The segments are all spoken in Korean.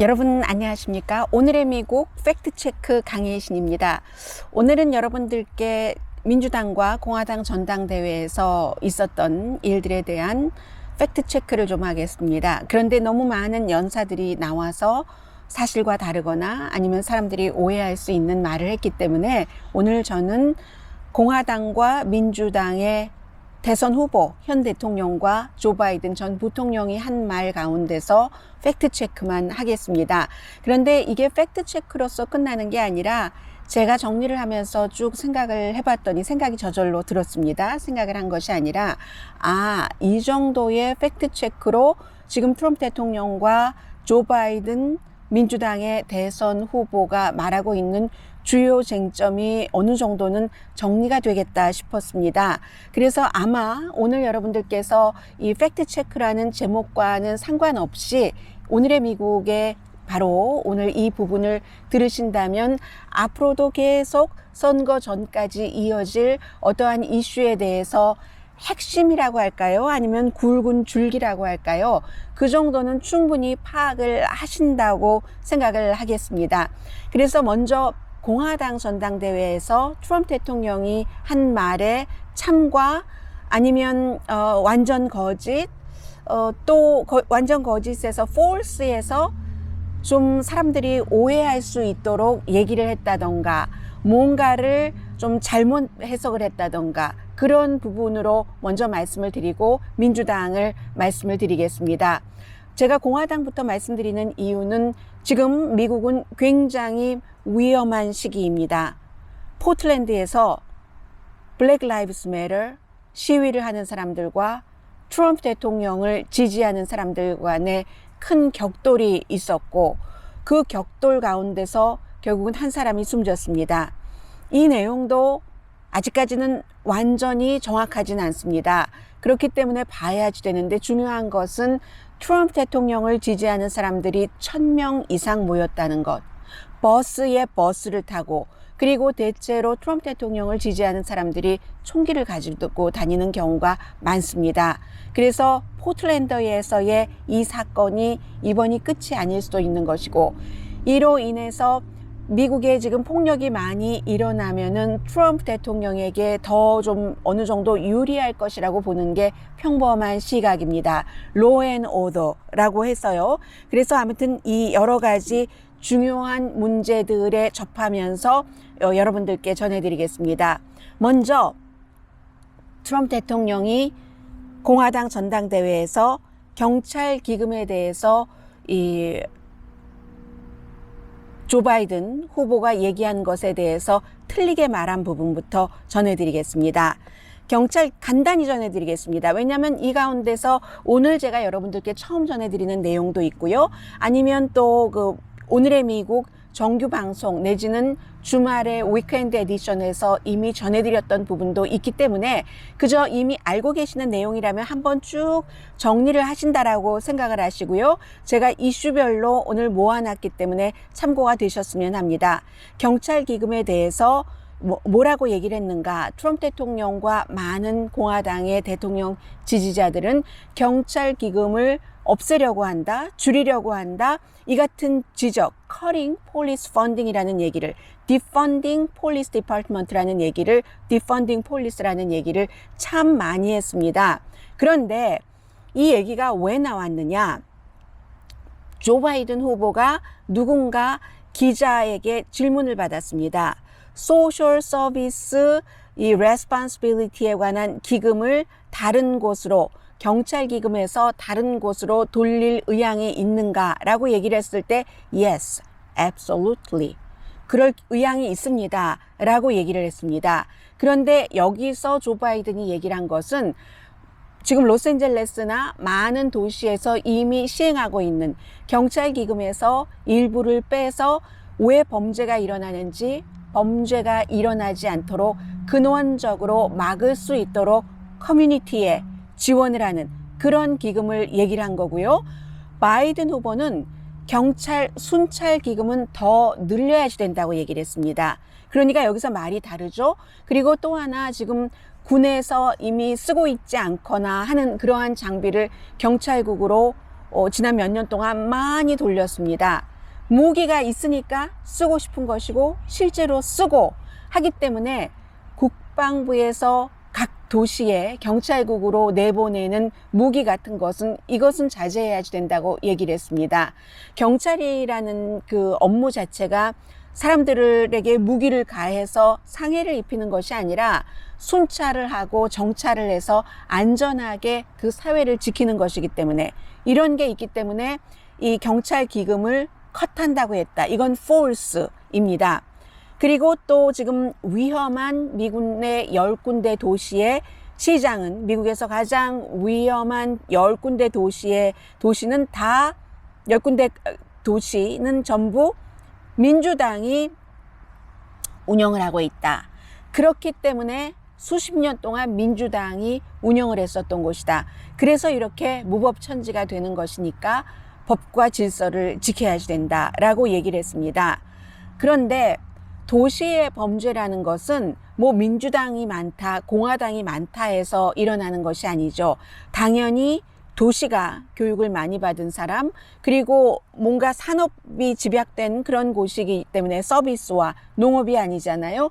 여러분 안녕하십니까? 오늘의 미국 팩트체크 강혜신입니다. 오늘은 여러분들께 민주당과 공화당 전당대회에서 있었던 일들에 대한 팩트체크를 좀 하겠습니다. 그런데 너무 많은 연사들이 나와서 사실과 다르거나 아니면 사람들이 오해할 수 있는 말을 했기 때문에 오늘 저는 공화당과 민주당의 대선 후보, 현 대통령과 조 바이든 전 부통령이 한 말 가운데서 팩트체크만 하겠습니다. 그런데 이게 팩트체크로서 끝나는 게 아니라 제가 정리를 하면서 쭉 생각을 해봤더니 생각이 저절로 들었습니다. 생각을 한 것이 아니라 이 정도의 팩트체크로 지금 트럼프 대통령과 조 바이든 민주당의 대선 후보가 말하고 있는 주요 쟁점이 어느 정도는 정리가 되겠다 싶었습니다. 그래서 아마 오늘 여러분들께서 이 팩트체크라는 제목과는 상관없이 오늘의 미국의 바로 오늘 이 부분을 들으신다면 앞으로도 계속 선거 전까지 이어질 어떠한 이슈에 대해서 핵심이라고 할까요? 아니면 굵은 줄기라고 할까요? 그 정도는 충분히 파악을 하신다고 생각을 하겠습니다. 그래서 먼저 공화당 전당대회에서 트럼프 대통령이 한 말에 참과 아니면 완전 거짓, 또 완전 거짓에서 false에서 좀 사람들이 오해할 수 있도록 얘기를 했다던가 뭔가를 좀 잘못 해석을 했다던가 그런 부분으로 먼저 말씀을 드리고 민주당을 말씀을 드리겠습니다. 제가 공화당부터 말씀드리는 이유는 지금 미국은 굉장히 위험한 시기입니다. 포틀랜드에서 Black Lives Matter 시위를 하는 사람들과 트럼프 대통령을 지지하는 사람들 간에 큰 격돌이 있었고 그 격돌 가운데서 결국은 한 사람이 숨졌습니다. 이 내용도 아직까지는 완전히 정확하진 않습니다. 그렇기 때문에 봐야지 되는데 중요한 것은 트럼프 대통령을 지지하는 사람들이 1000명 이상 모였다는 것. 버스에 버스를 타고 그리고 대체로 트럼프 대통령을 지지하는 사람들이 총기를 가지고 다니는 경우가 많습니다. 그래서 포틀랜드에서의 이 사건이 이번이 끝이 아닐 수도 있는 것이고 이로 인해서 미국에 지금 폭력이 많이 일어나면은 트럼프 대통령에게 더 좀 어느 정도 유리할 것이라고 보는 게 평범한 시각입니다. Law and Order라고 해서요. 그래서 아무튼 이 여러 가지 중요한 문제들에 접하면서 여러분들께 전해드리겠습니다. 먼저 트럼프 대통령이 공화당 전당대회에서 경찰 기금에 대해서 조 바이든 후보가 얘기한 것에 대해서 틀리게 말한 부분부터 전해드리겠습니다. 경찰 간단히 전해드리겠습니다. 왜냐하면 이 가운데서 오늘 제가 여러분들께 처음 전해드리는 내용도 있고요. 아니면 또 오늘의 미국 정규 방송 내지는 주말의 위크엔드 에디션에서 이미 전해드렸던 부분도 있기 때문에 그저 이미 알고 계시는 내용이라면 한번 쭉 정리를 하신다라고 생각을 하시고요. 제가 이슈별로 오늘 모아놨기 때문에 참고가 되셨으면 합니다. 경찰 기금에 대해서 뭐라고 얘기를 했는가? 트럼프 대통령과 많은 공화당의 대통령 지지자들은 경찰 기금을 없애려고 한다, 줄이려고 한다, 이 같은 지적, cutting police funding이라는 얘기를, defunding police department라는 얘기를, defunding police라는 얘기를 참 많이 했습니다. 그런데 이 얘기가 왜 나왔느냐? 조 바이든 후보가 누군가 기자에게 질문을 받았습니다. 소셜 서비스 이 responsibility에 관한 기금을 다른 곳으로 경찰 기금에서 다른 곳으로 돌릴 의향이 있는가라고 얘기를 했을 때 yes, absolutely. 그럴 의향이 있습니다. 라고 얘기를 했습니다. 그런데 여기서 조 바이든이 얘기를 한 것은 지금 로스앤젤레스나 많은 도시에서 이미 시행하고 있는 경찰 기금에서 일부를 빼서 왜 범죄가 일어나는지 범죄가 일어나지 않도록 근원적으로 막을 수 있도록 커뮤니티에 지원을 하는 그런 기금을 얘기를 한 거고요. 바이든 후보는 경찰 순찰 기금은 더 늘려야지 된다고 얘기를 했습니다. 그러니까 여기서 말이 다르죠. 그리고 또 하나 지금 군에서 이미 쓰고 있지 않거나 하는 그러한 장비를 경찰국으로 지난 몇 년 동안 많이 돌렸습니다. 무기가 있으니까 쓰고 싶은 것이고 실제로 쓰고 하기 때문에 국방부에서 각 도시에 경찰국으로 내보내는 무기 같은 것은 이것은 자제해야 된다고 얘기를 했습니다. 경찰이라는 그 업무 자체가 사람들에게 무기를 가해서 상해를 입히는 것이 아니라 순찰을 하고 정찰을 해서 안전하게 그 사회를 지키는 것이기 때문에 이런 게 있기 때문에 이 경찰 기금을 컷한다고 했다. 이건 false입니다. 그리고 또 지금 위험한 미국 내 10군데 도시의 시장은 미국에서 가장 위험한 10군데 도시는 다 10군데 도시는 전부 민주당이 운영을 하고 있다. 그렇기 때문에 수십 년 동안 민주당이 운영을 했었던 곳이다. 그래서 이렇게 무법천지가 되는 것이니까 법과 질서를 지켜야 된다라고 얘기를 했습니다. 그런데 도시의 범죄라는 것은 뭐 민주당이 많다, 공화당이 많다 해서 일어나는 것이 아니죠. 당연히 도시가 교육을 많이 받은 사람, 그리고 뭔가 산업이 집약된 그런 곳이기 때문에 서비스와 농업이 아니잖아요.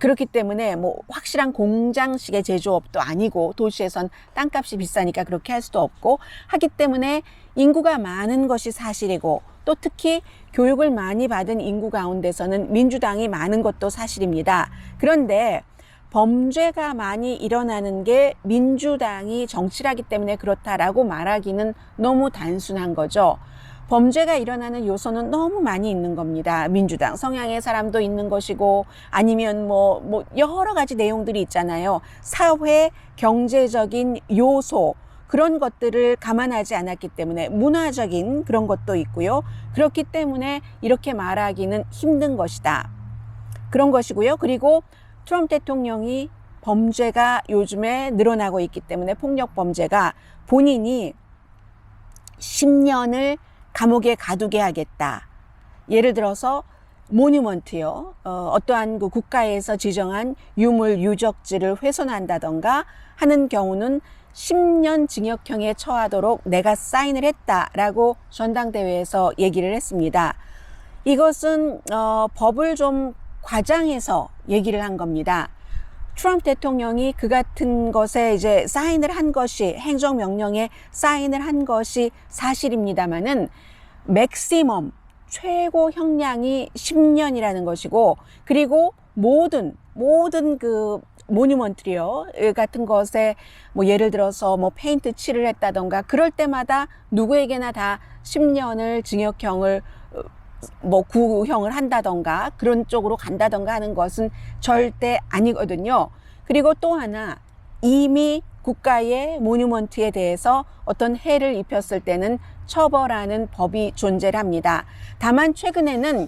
그렇기 때문에 뭐 확실한 공장식의 제조업도 아니고 도시에선 땅값이 비싸니까 그렇게 할 수도 없고 하기 때문에 인구가 많은 것이 사실이고 또 특히 교육을 많이 받은 인구 가운데서는 민주당이 많은 것도 사실입니다. 그런데 범죄가 많이 일어나는 게 민주당이 정치를 하기 때문에 그렇다라고 말하기는 너무 단순한 거죠. 범죄가 일어나는 요소는 너무 많이 있는 겁니다. 민주당 성향의 사람도 있는 것이고 아니면 뭐 여러 가지 내용들이 있잖아요. 사회, 경제적인 요소 그런 것들을 감안하지 않았기 때문에 문화적인 그런 것도 있고요. 그렇기 때문에 이렇게 말하기는 힘든 것이다. 그런 것이고요. 그리고 트럼프 대통령이 범죄가 요즘에 늘어나고 있기 때문에 폭력 범죄가 본인이 10년을 감옥에 가두게 하겠다. 예를 들어서 모뉴먼트요. 어떠한 그 국가에서 지정한 유물 유적지를 훼손한다던가 하는 경우는 10년 징역형에 처하도록 내가 사인을 했다라고 전당대회에서 얘기를 했습니다. 이것은 법을 좀 과장해서 얘기를 한 겁니다. 트럼프 대통령이 그 같은 것에 이제 사인을 한 것이 행정명령에 사인을 한 것이 사실입니다만은 맥시멈 최고 형량이 10년이라는 것이고 그리고 모든 그 모뉴먼트리요 같은 것에 뭐 예를 들어서 뭐 페인트 칠을 했다던가 그럴 때마다 누구에게나 다 10년을 징역형을 뭐 구형을 한다던가 그런 쪽으로 간다던가 하는 것은 절대 아니거든요. 그리고 또 하나 이미 국가의 모뉴먼트에 대해서 어떤 해를 입혔을 때는 처벌하는 법이 존재를 합니다. 다만 최근에는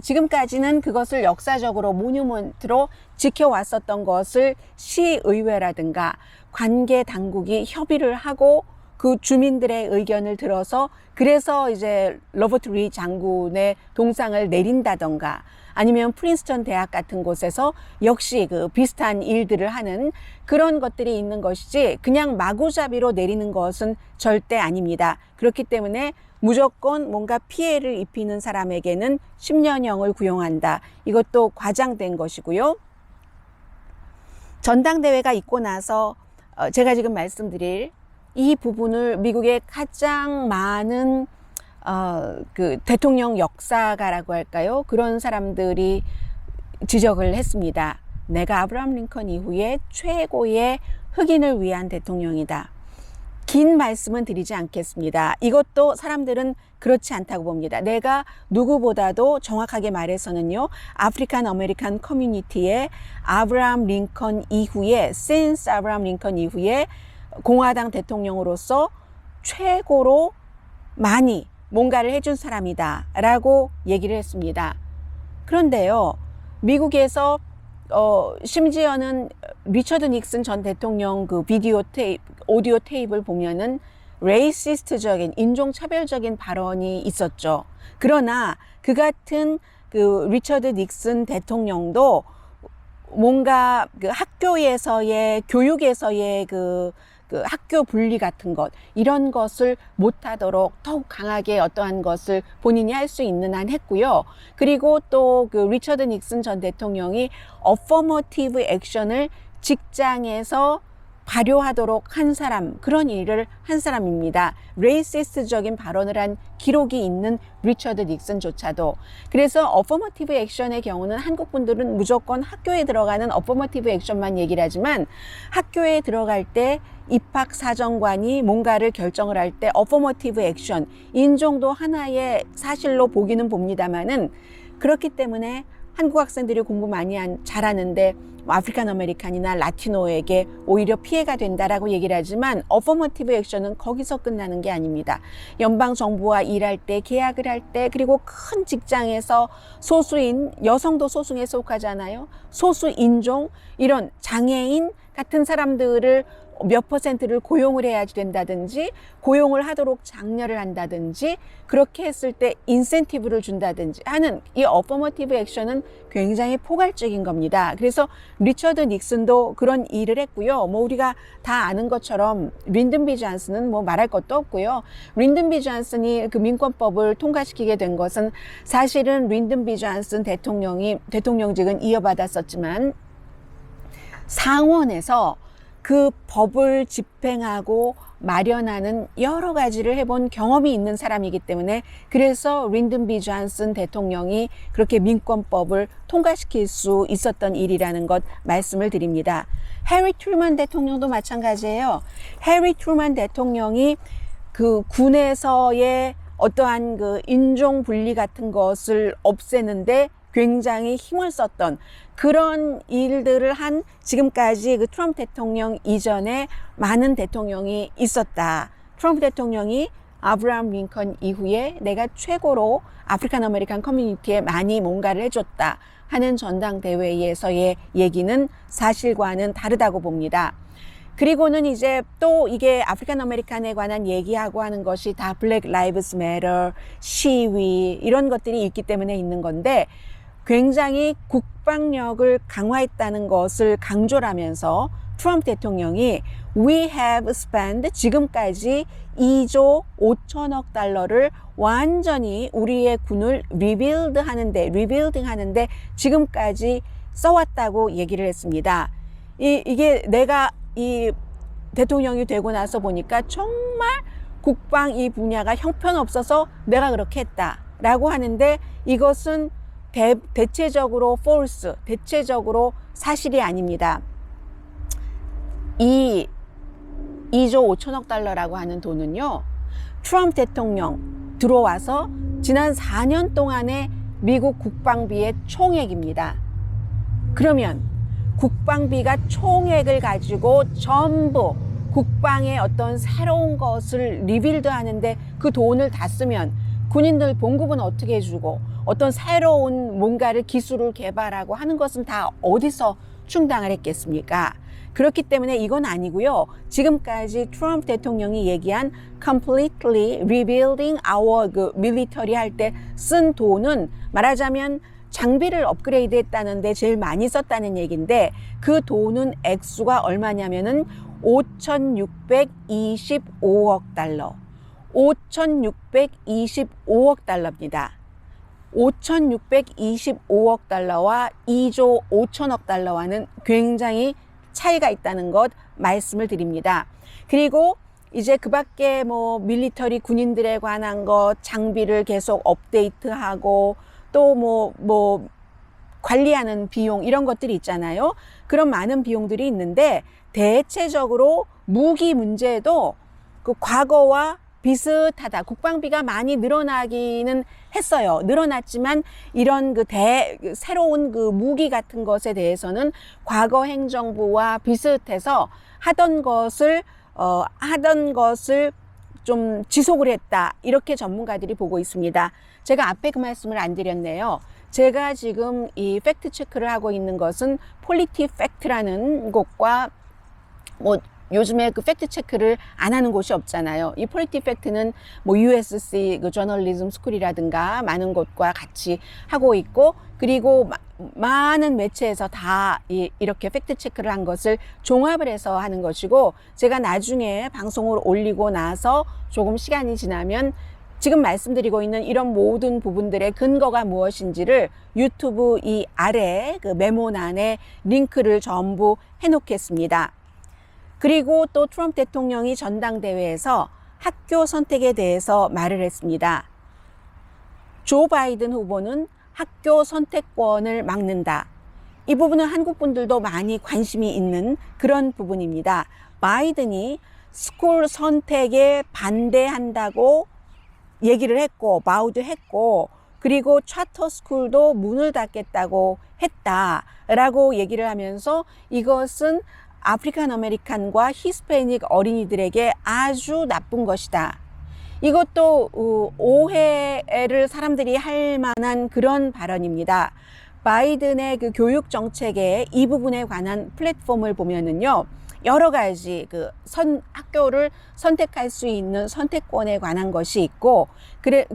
지금까지는 그것을 역사적으로 모뉴먼트로 지켜왔었던 것을 시의회라든가 관계 당국이 협의를 하고 그 주민들의 의견을 들어서 그래서 이제 로버트 리 장군의 동상을 내린다던가 아니면 프린스턴 대학 같은 곳에서 역시 그 비슷한 일들을 하는 그런 것들이 있는 것이지 그냥 마구잡이로 내리는 것은 절대 아닙니다. 그렇기 때문에 무조건 뭔가 피해를 입히는 사람에게는 10년형을 구형한다. 이것도 과장된 것이고요. 전당대회가 있고 나서 제가 지금 말씀드릴 이 부분을 미국의 가장 많은 그 대통령 역사가라고 할까요? 그런 사람들이 지적을 했습니다. 내가 아브라함 링컨 이후에 최고의 흑인을 위한 대통령이다. 긴 말씀은 드리지 않겠습니다. 이것도 사람들은 그렇지 않다고 봅니다. 내가 누구보다도 정확하게 말해서는요. 아프리칸 아메리칸 커뮤니티의 아브라함 링컨 이후에 since 아브라함 링컨 이후에 공화당 대통령으로서 최고로 많이 뭔가를 해준 사람이다 라고 얘기를 했습니다. 그런데요, 미국에서 심지어는 리처드 닉슨 전 대통령 그 오디오 테이프를 보면은 레이시스트적인 인종차별적인 발언이 있었죠. 그러나 그 같은 그 리처드 닉슨 대통령도 뭔가 그 학교에서의 교육에서의 그 그 학교 분리 같은 것, 이런 것을 못하도록 더욱 강하게 어떠한 것을 본인이 할 수 있는 한 했고요. 그리고 또 그 리처드 닉슨 전 대통령이 어퍼머티브 액션을 직장에서 발효하도록 한 사람, 그런 일을 한 사람입니다. 레이시스트적인 발언을 한 기록이 있는 리처드 닉슨조차도. 그래서 어퍼머티브 액션의 경우는 한국 분들은 무조건 학교에 들어가는 어퍼머티브 액션만 얘기를 하지만, 학교에 들어갈 때 입학사정관이 뭔가를 결정을 할 때 어퍼머티브 액션, 인종도 하나의 사실로 보기는 봅니다만은, 그렇기 때문에 한국 학생들이 공부 많이 잘하는데 아프리칸 아메리칸이나 라티노에게 오히려 피해가 된다라고 얘기를 하지만, 어퍼머티브 액션은 거기서 끝나는 게 아닙니다. 연방 정부와 일할 때, 계약을 할 때, 그리고 큰 직장에서 소수인, 여성도 소수에 속하잖아요. 소수인종, 이런 장애인 같은 사람들을 몇 퍼센트를 고용을 해야지 된다든지, 고용을 하도록 장려를 한다든지, 그렇게 했을 때 인센티브를 준다든지 하는 이 어퍼머티브 액션은 굉장히 포괄적인 겁니다. 그래서 리처드 닉슨도 그런 일을 했고요. 뭐 우리가 다 아는 것처럼 린든 B 존슨은 뭐 말할 것도 없고요. 린든 B 존슨이 그 민권법을 통과시키게 된 것은, 사실은 린든 B 존슨 대통령이 대통령직은 이어받았었지만 상원에서 그 법을 집행하고 마련하는 여러 가지를 해본 경험이 있는 사람이기 때문에, 그래서 린든 B 존슨 대통령이 그렇게 민권법을 통과시킬 수 있었던 일이라는 것 말씀을 드립니다. 해리 트루먼 대통령도 마찬가지예요. 해리 트루먼 대통령이 그 군에서의 어떠한 그 인종 분리 같은 것을 없애는데 굉장히 힘을 썼던 그런 일들을 한, 지금까지 그 트럼프 대통령 이전에 많은 대통령이 있었다. 트럼프 대통령이 아브라함 링컨 이후에 내가 최고로 아프리칸 아메리칸 커뮤니티에 많이 뭔가를 해줬다 하는 전당대회에서의 얘기는 사실과는 다르다고 봅니다. 그리고는 이제 또 이게 아프리칸 아메리칸에 관한 얘기하고 하는 것이 다 블랙 라이브스 매터, 시위, 이런 것들이 있기 때문에 있는 건데, 굉장히 국방력을 강화했다는 것을 강조를 하면서 트럼프 대통령이 We have spent, 지금까지 2조 5천억 달러를 완전히 우리의 군을 리빌드 하는데 지금까지 써왔다고 얘기를 했습니다. 이게 내가 이 대통령이 되고 나서 보니까 정말 국방 이 분야가 형편없어서 내가 그렇게 했다라고 하는데, 이것은 대체적으로 false, 대체적으로 사실이 아닙니다. 이 2조 5천억 달러라고 하는 돈은요, 트럼프 대통령 들어와서 지난 4년 동안의 미국 국방비의 총액입니다. 그러면 국방비가 총액을 가지고 전부 국방의 어떤 새로운 것을 리빌드 하는데 그 돈을 다 쓰면 군인들 봉급은 어떻게 해주고 어떤 새로운 뭔가를 기술을 개발하고 하는 것은 다 어디서 충당을 했겠습니까? 그렇기 때문에 이건 아니고요. 지금까지 트럼프 대통령이 얘기한 completely rebuilding our military 할 때 쓴 돈은, 말하자면 장비를 업그레이드 했다는데 제일 많이 썼다는 얘기인데, 그 돈은 액수가 얼마냐면은 5,625억 달러. 5,625억 달러입니다. 5,625억 달러와 2조 5천억 달러와는 굉장히 차이가 있다는 것 말씀을 드립니다. 그리고 이제 그 밖에 뭐 밀리터리 군인들에 관한 것, 장비를 계속 업데이트하고 또 뭐 관리하는 비용, 이런 것들이 있잖아요. 그런 많은 비용들이 있는데, 대체적으로 무기 문제도 그 과거와 비슷하다. 국방비가 많이 늘어나기는 했어요. 늘어났지만 이런 새로운 그 무기 같은 것에 대해서는 과거 행정부와 비슷해서 하던 것을 좀 지속을 했다. 이렇게 전문가들이 보고 있습니다. 제가 앞에 그 말씀을 안 드렸네요. 제가 지금 이 팩트 체크를 하고 있는 것은 폴리티팩트라는 곳과 요즘에 그 팩트 체크를 안 하는 곳이 없잖아요. 이 폴리티팩트는 뭐 USC 그 저널리즘 스쿨이라든가 많은 곳과 같이 하고 있고, 그리고 많은 매체에서 다 이렇게 팩트 체크를 한 것을 종합을 해서 하는 것이고, 제가 나중에 방송을 올리고 나서 조금 시간이 지나면 지금 말씀드리고 있는 이런 모든 부분들의 근거가 무엇인지를 유튜브 이 아래 그 메모란에 링크를 전부 해놓겠습니다. 그리고 또 트럼프 대통령이 전당대회에서 학교 선택에 대해서 말을 했습니다. 조 바이든 후보는 학교 선택권을 막는다. 이 부분은 한국 분들도 많이 관심이 있는 그런 부분입니다. 바이든이 스쿨 선택에 반대한다고 얘기를 했고, 바우도 했고, 그리고 차터 스쿨도 문을 닫겠다고 했다라고 얘기를 하면서 이것은 아프리칸 아메리칸과 히스패닉 어린이들에게 아주 나쁜 것이다. 이것도 오해를 사람들이 할 만한 그런 발언입니다. 바이든의 그 교육 정책의 이 부분에 관한 플랫폼을 보면은요, 여러 가지 학교를 선택할 수 있는 선택권에 관한 것이 있고,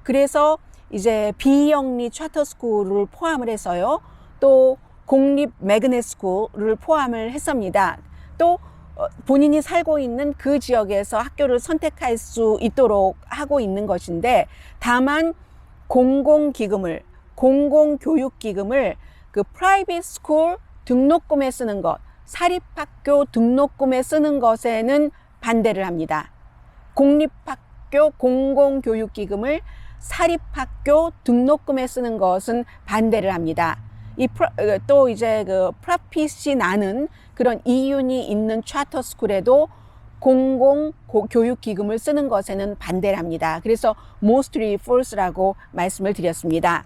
그래서 이제 비영리 차터 스쿨을 포함을 해서요, 또 공립 매그넷 스쿨을 포함을 했습니다. 또 본인이 살고 있는 그 지역에서 학교를 선택할 수 있도록 하고 있는 것인데, 다만 공공교육기금을 그 프라이빗 스쿨 등록금에 쓰는 것, 사립학교 등록금에 쓰는 것에는 반대를 합니다. 공립학교 공공교육기금을 사립학교 등록금에 쓰는 것은 반대를 합니다. 또 이제 그 프라핏이 나는 그런 이윤이 있는 차터 스쿨에도 공공교육기금을 쓰는 것에는 반대를 합니다. 그래서 mostly false라고 말씀을 드렸습니다.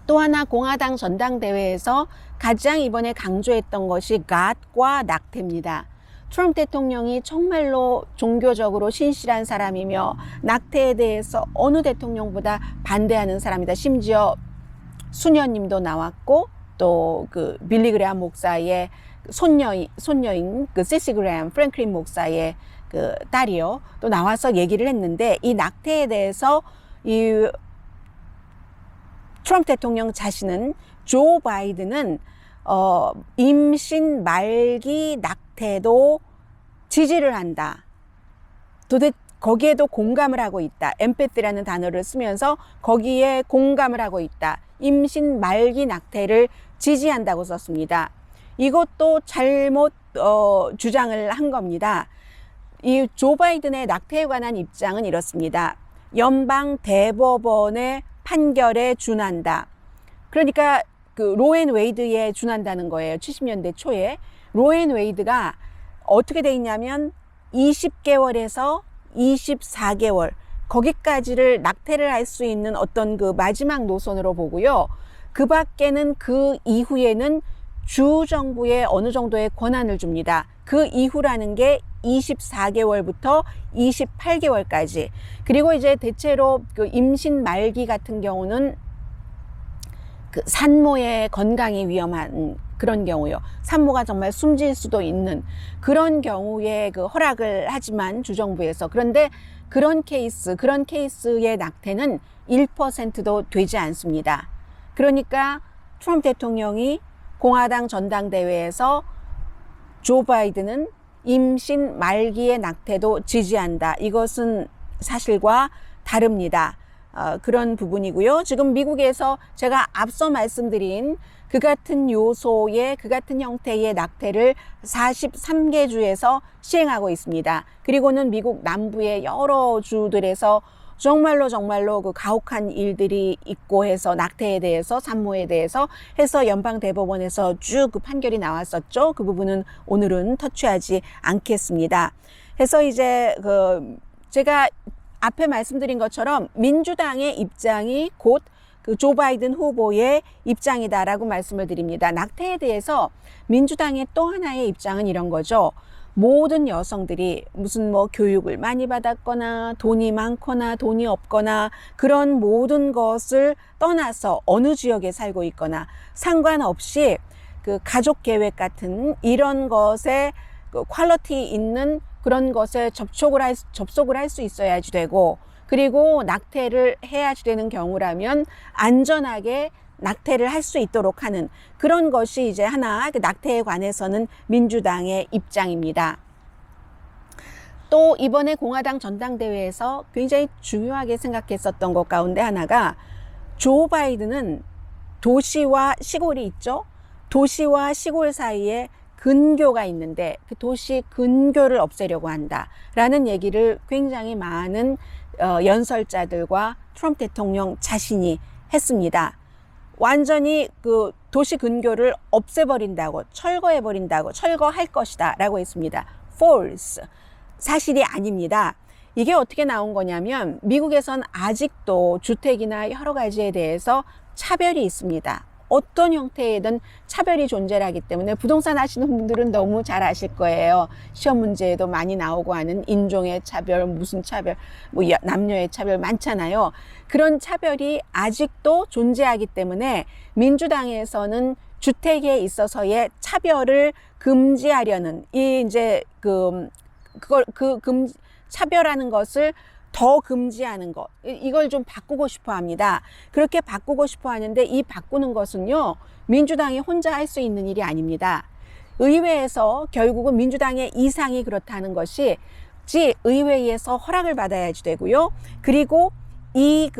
또 하나 공화당 전당대회에서 가장 이번에 강조했던 것이 God과 낙태입니다. 트럼프 대통령이 정말로 종교적으로 신실한 사람이며 낙태에 대해서 어느 대통령보다 반대하는 사람이다. 심지어 수녀님도 나왔고, 또 그 빌리 그레함 목사의 손녀인 그 시시 그레함 프랭클린 목사의 그 딸이요, 또 나와서 얘기를 했는데, 이 낙태에 대해서 이 트럼프 대통령 자신은 조 바이든은 임신 말기 낙태도 지지를 한다. 거기에도 공감을 하고 있다. empathy라는 단어를 쓰면서 거기에 공감을 하고 있다. 임신 말기 낙태를 지지한다고 썼습니다. 이것도 잘못 주장을 한 겁니다. 이 조 바이든의 낙태에 관한 입장은 이렇습니다. 연방 대법원의 판결에 준한다. 그러니까 그 로앤 웨이드에 준한다는 거예요. 70년대 초에 로앤 웨이드가 어떻게 돼 있냐면 20개월에서 24개월 거기까지를 낙태를 할 수 있는 어떤 그 마지막 노선으로 보고요. 그 밖에는 그 이후에는 주 정부에 어느 정도의 권한을 줍니다. 그 이후라는 게 24개월부터 28개월까지. 그리고 이제 대체로 그 임신 말기 같은 경우는 그 산모의 건강이 위험한 그런 경우요. 산모가 정말 숨질 수도 있는 그런 경우에 그 허락을 하지만 주정부에서, 그런데 그런 케이스의 낙태는 1%도 되지 않습니다. 그러니까 트럼프 대통령이 공화당 전당대회에서 조 바이든은 임신 말기의 낙태도 지지한다. 이것은 사실과 다릅니다. 그런 부분이고요. 지금 미국에서 제가 앞서 말씀드린 그 같은 요소의 그 같은 형태의 낙태를 43개 주에서 시행하고 있습니다. 그리고는 미국 남부의 여러 주들에서 정말로 그 가혹한 일들이 있고 해서 낙태에 대해서, 산모에 대해서 해서 연방 대법원에서 쭉 그 판결이 나왔었죠. 그 부분은 오늘은 터치하지 않겠습니다. 해서 이제 제가 앞에 말씀드린 것처럼 민주당의 입장이 곧 그 조 바이든 후보의 입장이다라고 말씀을 드립니다. 낙태에 대해서 민주당의 또 하나의 입장은 이런 거죠. 모든 여성들이 무슨 뭐 교육을 많이 받았거나 돈이 많거나 돈이 없거나 그런 모든 것을 떠나서 어느 지역에 살고 있거나 상관없이 그 가족 계획 같은 이런 것에 그 퀄리티 있는 그런 것에 접속을 할 수 있어야지 되고, 그리고 낙태를 해야지 되는 경우라면 안전하게 낙태를 할 수 있도록 하는 그런 것이 이제 하나 그 낙태에 관해서는 민주당의 입장입니다. 또 이번에 공화당 전당대회에서 굉장히 중요하게 생각했었던 것 가운데 하나가, 조 바이든은 도시와 시골이 있죠. 도시와 시골 사이에 근교가 있는데 그 도시 근교를 없애려고 한다라는 얘기를 굉장히 많은 연설자들과 트럼프 대통령 자신이 했습니다. 완전히 그 도시 근교를 없애버린다고, 철거해버린다고, 철거할 것이다 라고 했습니다. false. 사실이 아닙니다. 이게 어떻게 나온 거냐면, 미국에선 아직도 주택이나 여러 가지에 대해서 차별이 있습니다. 어떤 형태이든 차별이 존재하기 때문에 부동산 하시는 분들은 너무 잘 아실 거예요. 시험 문제에도 많이 나오고 하는 인종의 차별, 무슨 차별, 뭐 남녀의 차별 많잖아요. 그런 차별이 아직도 존재하기 때문에 민주당에서는 주택에 있어서의 차별을 금지하려는, 이 이제 차별하는 것을 더 금지하는 것, 이걸 좀 바꾸고 싶어 합니다. 그렇게 바꾸고 싶어 하는데, 이 바꾸는 것은요, 민주당이 혼자 할 수 있는 일이 아닙니다. 의회에서 결국은 민주당의 이상이 그렇다는 것이 의회에서 허락을 받아야지 되고요. 그리고 이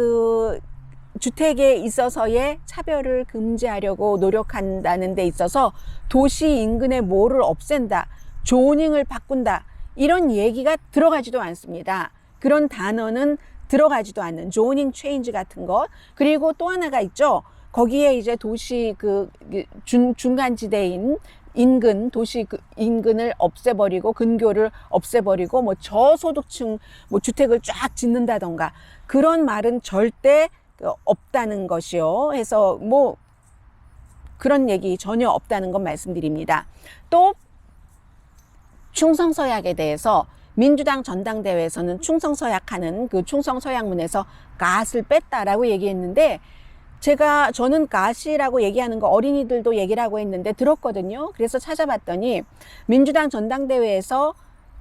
주택에 있어서의 차별을 금지하려고 노력한다는 데 있어서 도시 인근의 뭐를 없앤다, 조닝을 바꾼다, 이런 얘기가 들어가지도 않습니다. 그런 단어는 들어가지도 않는 조닝 체인지 같은 것. 그리고 또 하나가 있죠. 거기에 이제 도시 중간지대인 인근, 도시 인근을 없애버리고, 근교를 없애버리고, 뭐 저소득층 뭐 주택을 쫙 짓는다던가, 그런 말은 절대 없다는 것이요. 해서 뭐 그런 얘기 전혀 없다는 건 말씀드립니다. 또 충성서약에 대해서 민주당 전당대회에서는 충성서약하는 그 충성서약문에서 갓을 뺐다라고 얘기했는데, 저는 갓이라고 얘기하는 거 어린이들도 얘기를 하고 했는데 들었거든요. 그래서 찾아봤더니 민주당 전당대회에서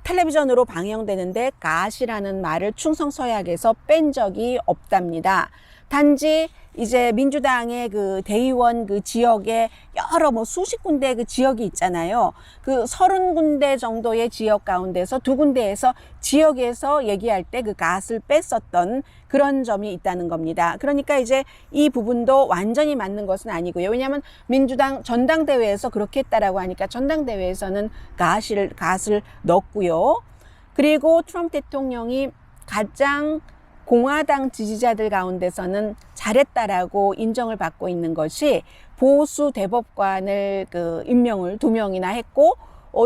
텔레비전으로 방영되는데 갓이라는 말을 충성서약에서 뺀 적이 없답니다. 단지 이제 민주당의 그 대의원 그 지역에 여러 뭐 수십 군데 그 지역이 있잖아요. 그 30군데 정도의 지역 가운데서 2군데에서 지역에서 얘기할 때 그 갓을 뺐었던 그런 점이 있다는 겁니다. 그러니까 이제 이 부분도 완전히 맞는 것은 아니고요. 왜냐하면 민주당 전당대회에서 그렇게 했다라고 하니까 전당대회에서는 갓을 넣었고요. 그리고 트럼프 대통령이 가장 공화당 지지자들 가운데서는 잘했다라고 인정을 받고 있는 것이, 보수 대법관을 임명을 2명이나 했고,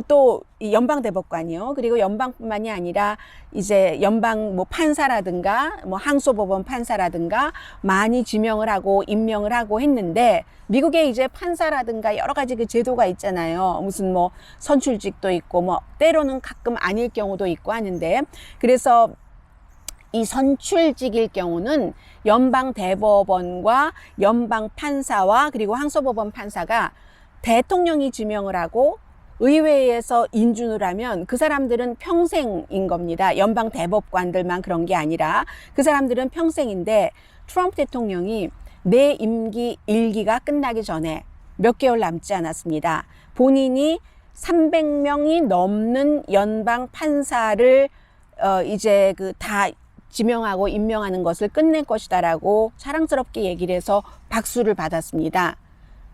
또 연방 대법관이요. 그리고 연방뿐만이 아니라 이제 연방 뭐 판사라든가 뭐 항소법원 판사라든가 많이 지명을 하고 임명을 하고 했는데, 미국에 이제 판사라든가 여러 가지 그 제도가 있잖아요. 무슨 뭐 선출직도 있고 뭐 때로는 가끔 아닐 경우도 있고 하는데, 그래서 이 선출직일 경우는 연방 대법원과 연방 판사와 그리고 항소법원 판사가 대통령이 지명을 하고 의회에서 인준을 하면 그 사람들은 평생인 겁니다. 연방 대법관들만 그런 게 아니라 그 사람들은 평생인데, 트럼프 대통령이 내 임기 1기가 끝나기 전에 몇 개월 남지 않았습니다. 본인이 300명이 넘는 연방 판사를 이제 다 지명하고 임명하는 것을 끝낼 것이다라고 자랑스럽게 얘기를 해서 박수를 받았습니다.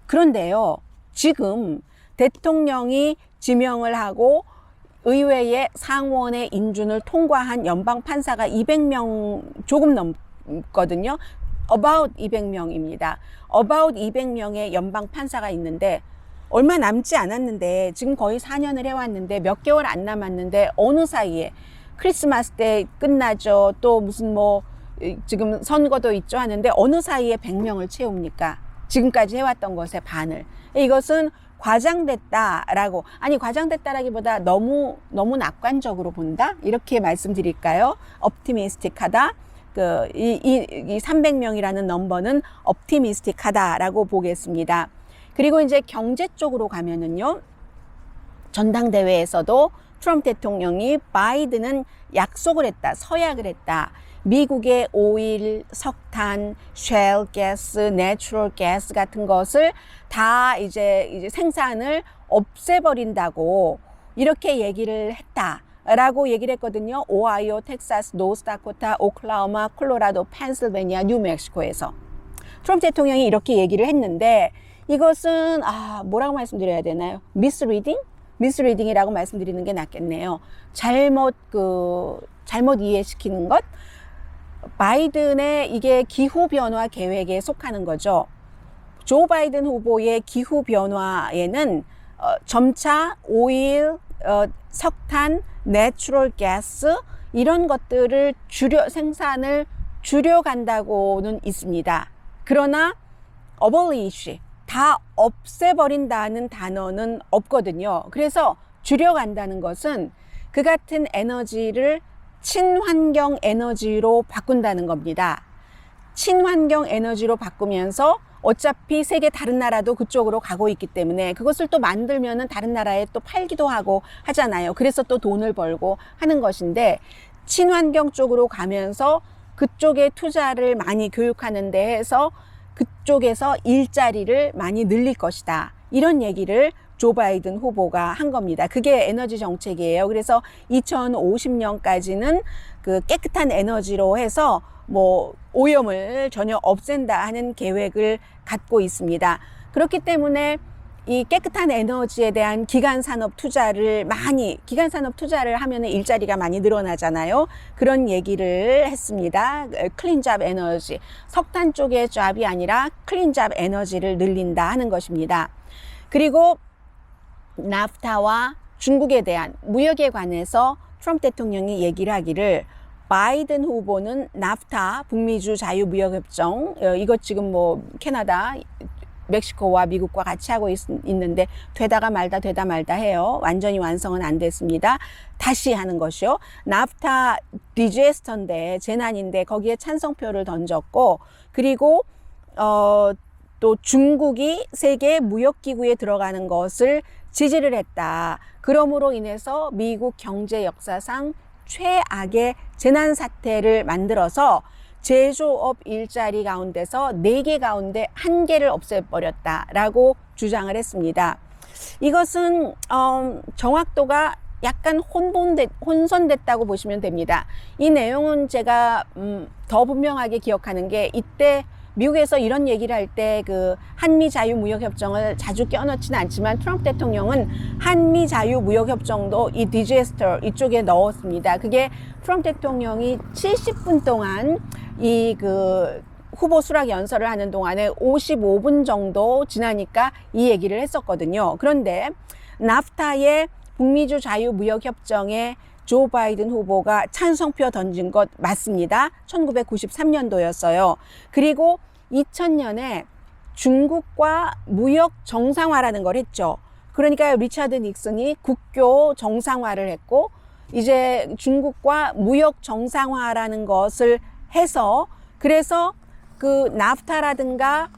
그런데요, 지금 대통령이 지명을 하고 의회의 상원의 인준을 통과한 연방 판사가 200명 조금 넘거든요. about 200명입니다. about 200명의 연방 판사가 있는데, 얼마 남지 않았는데, 지금 거의 4년을 해왔는데 몇 개월 안 남았는데 어느 사이에 크리스마스 때 끝나죠. 또 무슨 뭐 지금 선거도 있죠 하는데 어느 사이에 100명을 채웁니까? 지금까지 해왔던 것의 반을. 이것은 과장됐다라고, 아니 과장됐다라기보다 너무 낙관적으로 본다? 이렇게 말씀드릴까요? optimistic하다. 이 300명이라는 넘버는 optimistic하다라고 보겠습니다. 그리고 이제 경제 쪽으로 가면은요, 전당대회에서도 트럼프 대통령이 바이든은 약속을 했다, 서약을 했다. 미국의 오일, 석탄, 쉘 가스, 내추럴 가스 같은 것을 다 이제 생산을 없애버린다고 이렇게 얘기를 했다라고 얘기를 했거든요. 오하이오, 텍사스, 노스다코타, 오클라호마, 콜로라도, 펜실베니아, 뉴멕시코에서. 트럼프 대통령이 이렇게 얘기를 했는데 이것은 뭐라고 말씀드려야 되나요? 미스리딩이라고 말씀드리는 게 낫겠네요. 잘못 이해시키는 것. 바이든의 이게 기후변화 계획에 속하는 거죠. 조 바이든 후보의 기후변화에는 점차 오일, 석탄, 내추럴 가스 이런 것들을 생산을 줄여간다고는 있습니다. 그러나 abolish, 다 없애버린다는 단어는 없거든요. 그래서 줄여간다는 것은 그 같은 에너지를 친환경 에너지로 바꾼다는 겁니다. 친환경 에너지로 바꾸면서 어차피 세계 다른 나라도 그쪽으로 가고 있기 때문에 그것을 또 만들면은 다른 나라에 또 팔기도 하고 하잖아요. 그래서 또 돈을 벌고 하는 것인데 친환경 쪽으로 가면서 그쪽에 투자를 많이 교육하는 데 해서 그쪽에서 일자리를 많이 늘릴 것이다. 이런 얘기를 조 바이든 후보가 한 겁니다. 그게 에너지 정책이에요. 그래서 2050년까지는 그 깨끗한 에너지로 해서 오염을 전혀 없앤다 하는 계획을 갖고 있습니다. 그렇기 때문에 이 깨끗한 에너지에 대한 기간 산업 투자를 하면 일자리가 많이 늘어나잖아요. 그런 얘기를 했습니다. 클린잡 에너지, 석탄 쪽의 잡이 아니라 클린잡 에너지를 늘린다 하는 것입니다. 그리고 나프타와 중국에 대한 무역에 관해서 트럼프 대통령이 얘기를 하기를 바이든 후보는 나프타, 북미주 자유무역협정, 이것 지금 캐나다, 멕시코와 미국과 같이 하고 있는데 되다가 말다 해요. 완전히 완성은 안 됐습니다. 다시 하는 것이요. 나프타 디제스터인데 재난인데 거기에 찬성표를 던졌고 그리고 또 중국이 세계 무역기구에 들어가는 것을 지지를 했다. 그러므로 인해서 미국 경제 역사상 최악의 재난 사태를 만들어서 제조업 일자리 가운데서 4개 가운데 1개를 없애버렸다라고 주장을 했습니다. 이것은 정확도가 약간 혼선됐다고 보시면 됩니다. 이 내용은 제가 더 분명하게 기억하는 게 이때 미국에서 이런 얘기를 할 때 그 한미 자유무역협정을 자주 껴넣지는 않지만 트럼프 대통령은 한미 자유무역협정도 이 디제스터 이쪽에 넣었습니다. 그게 트럼프 대통령이 70분 동안 후보 수락 연설을 하는 동안에 55분 정도 지나니까 이 얘기를 했었거든요. 그런데 나프타의 북미주 자유무역협정에 조 바이든 후보가 찬성표 던진 것 맞습니다. 1993년도였어요. 그리고 2000년에 중국과 무역 정상화라는 걸 했죠. 그러니까 리차드 닉슨이 국교 정상화를 했고 이제 중국과 무역 정상화라는 것을 해서 그래서 그 나프타라든가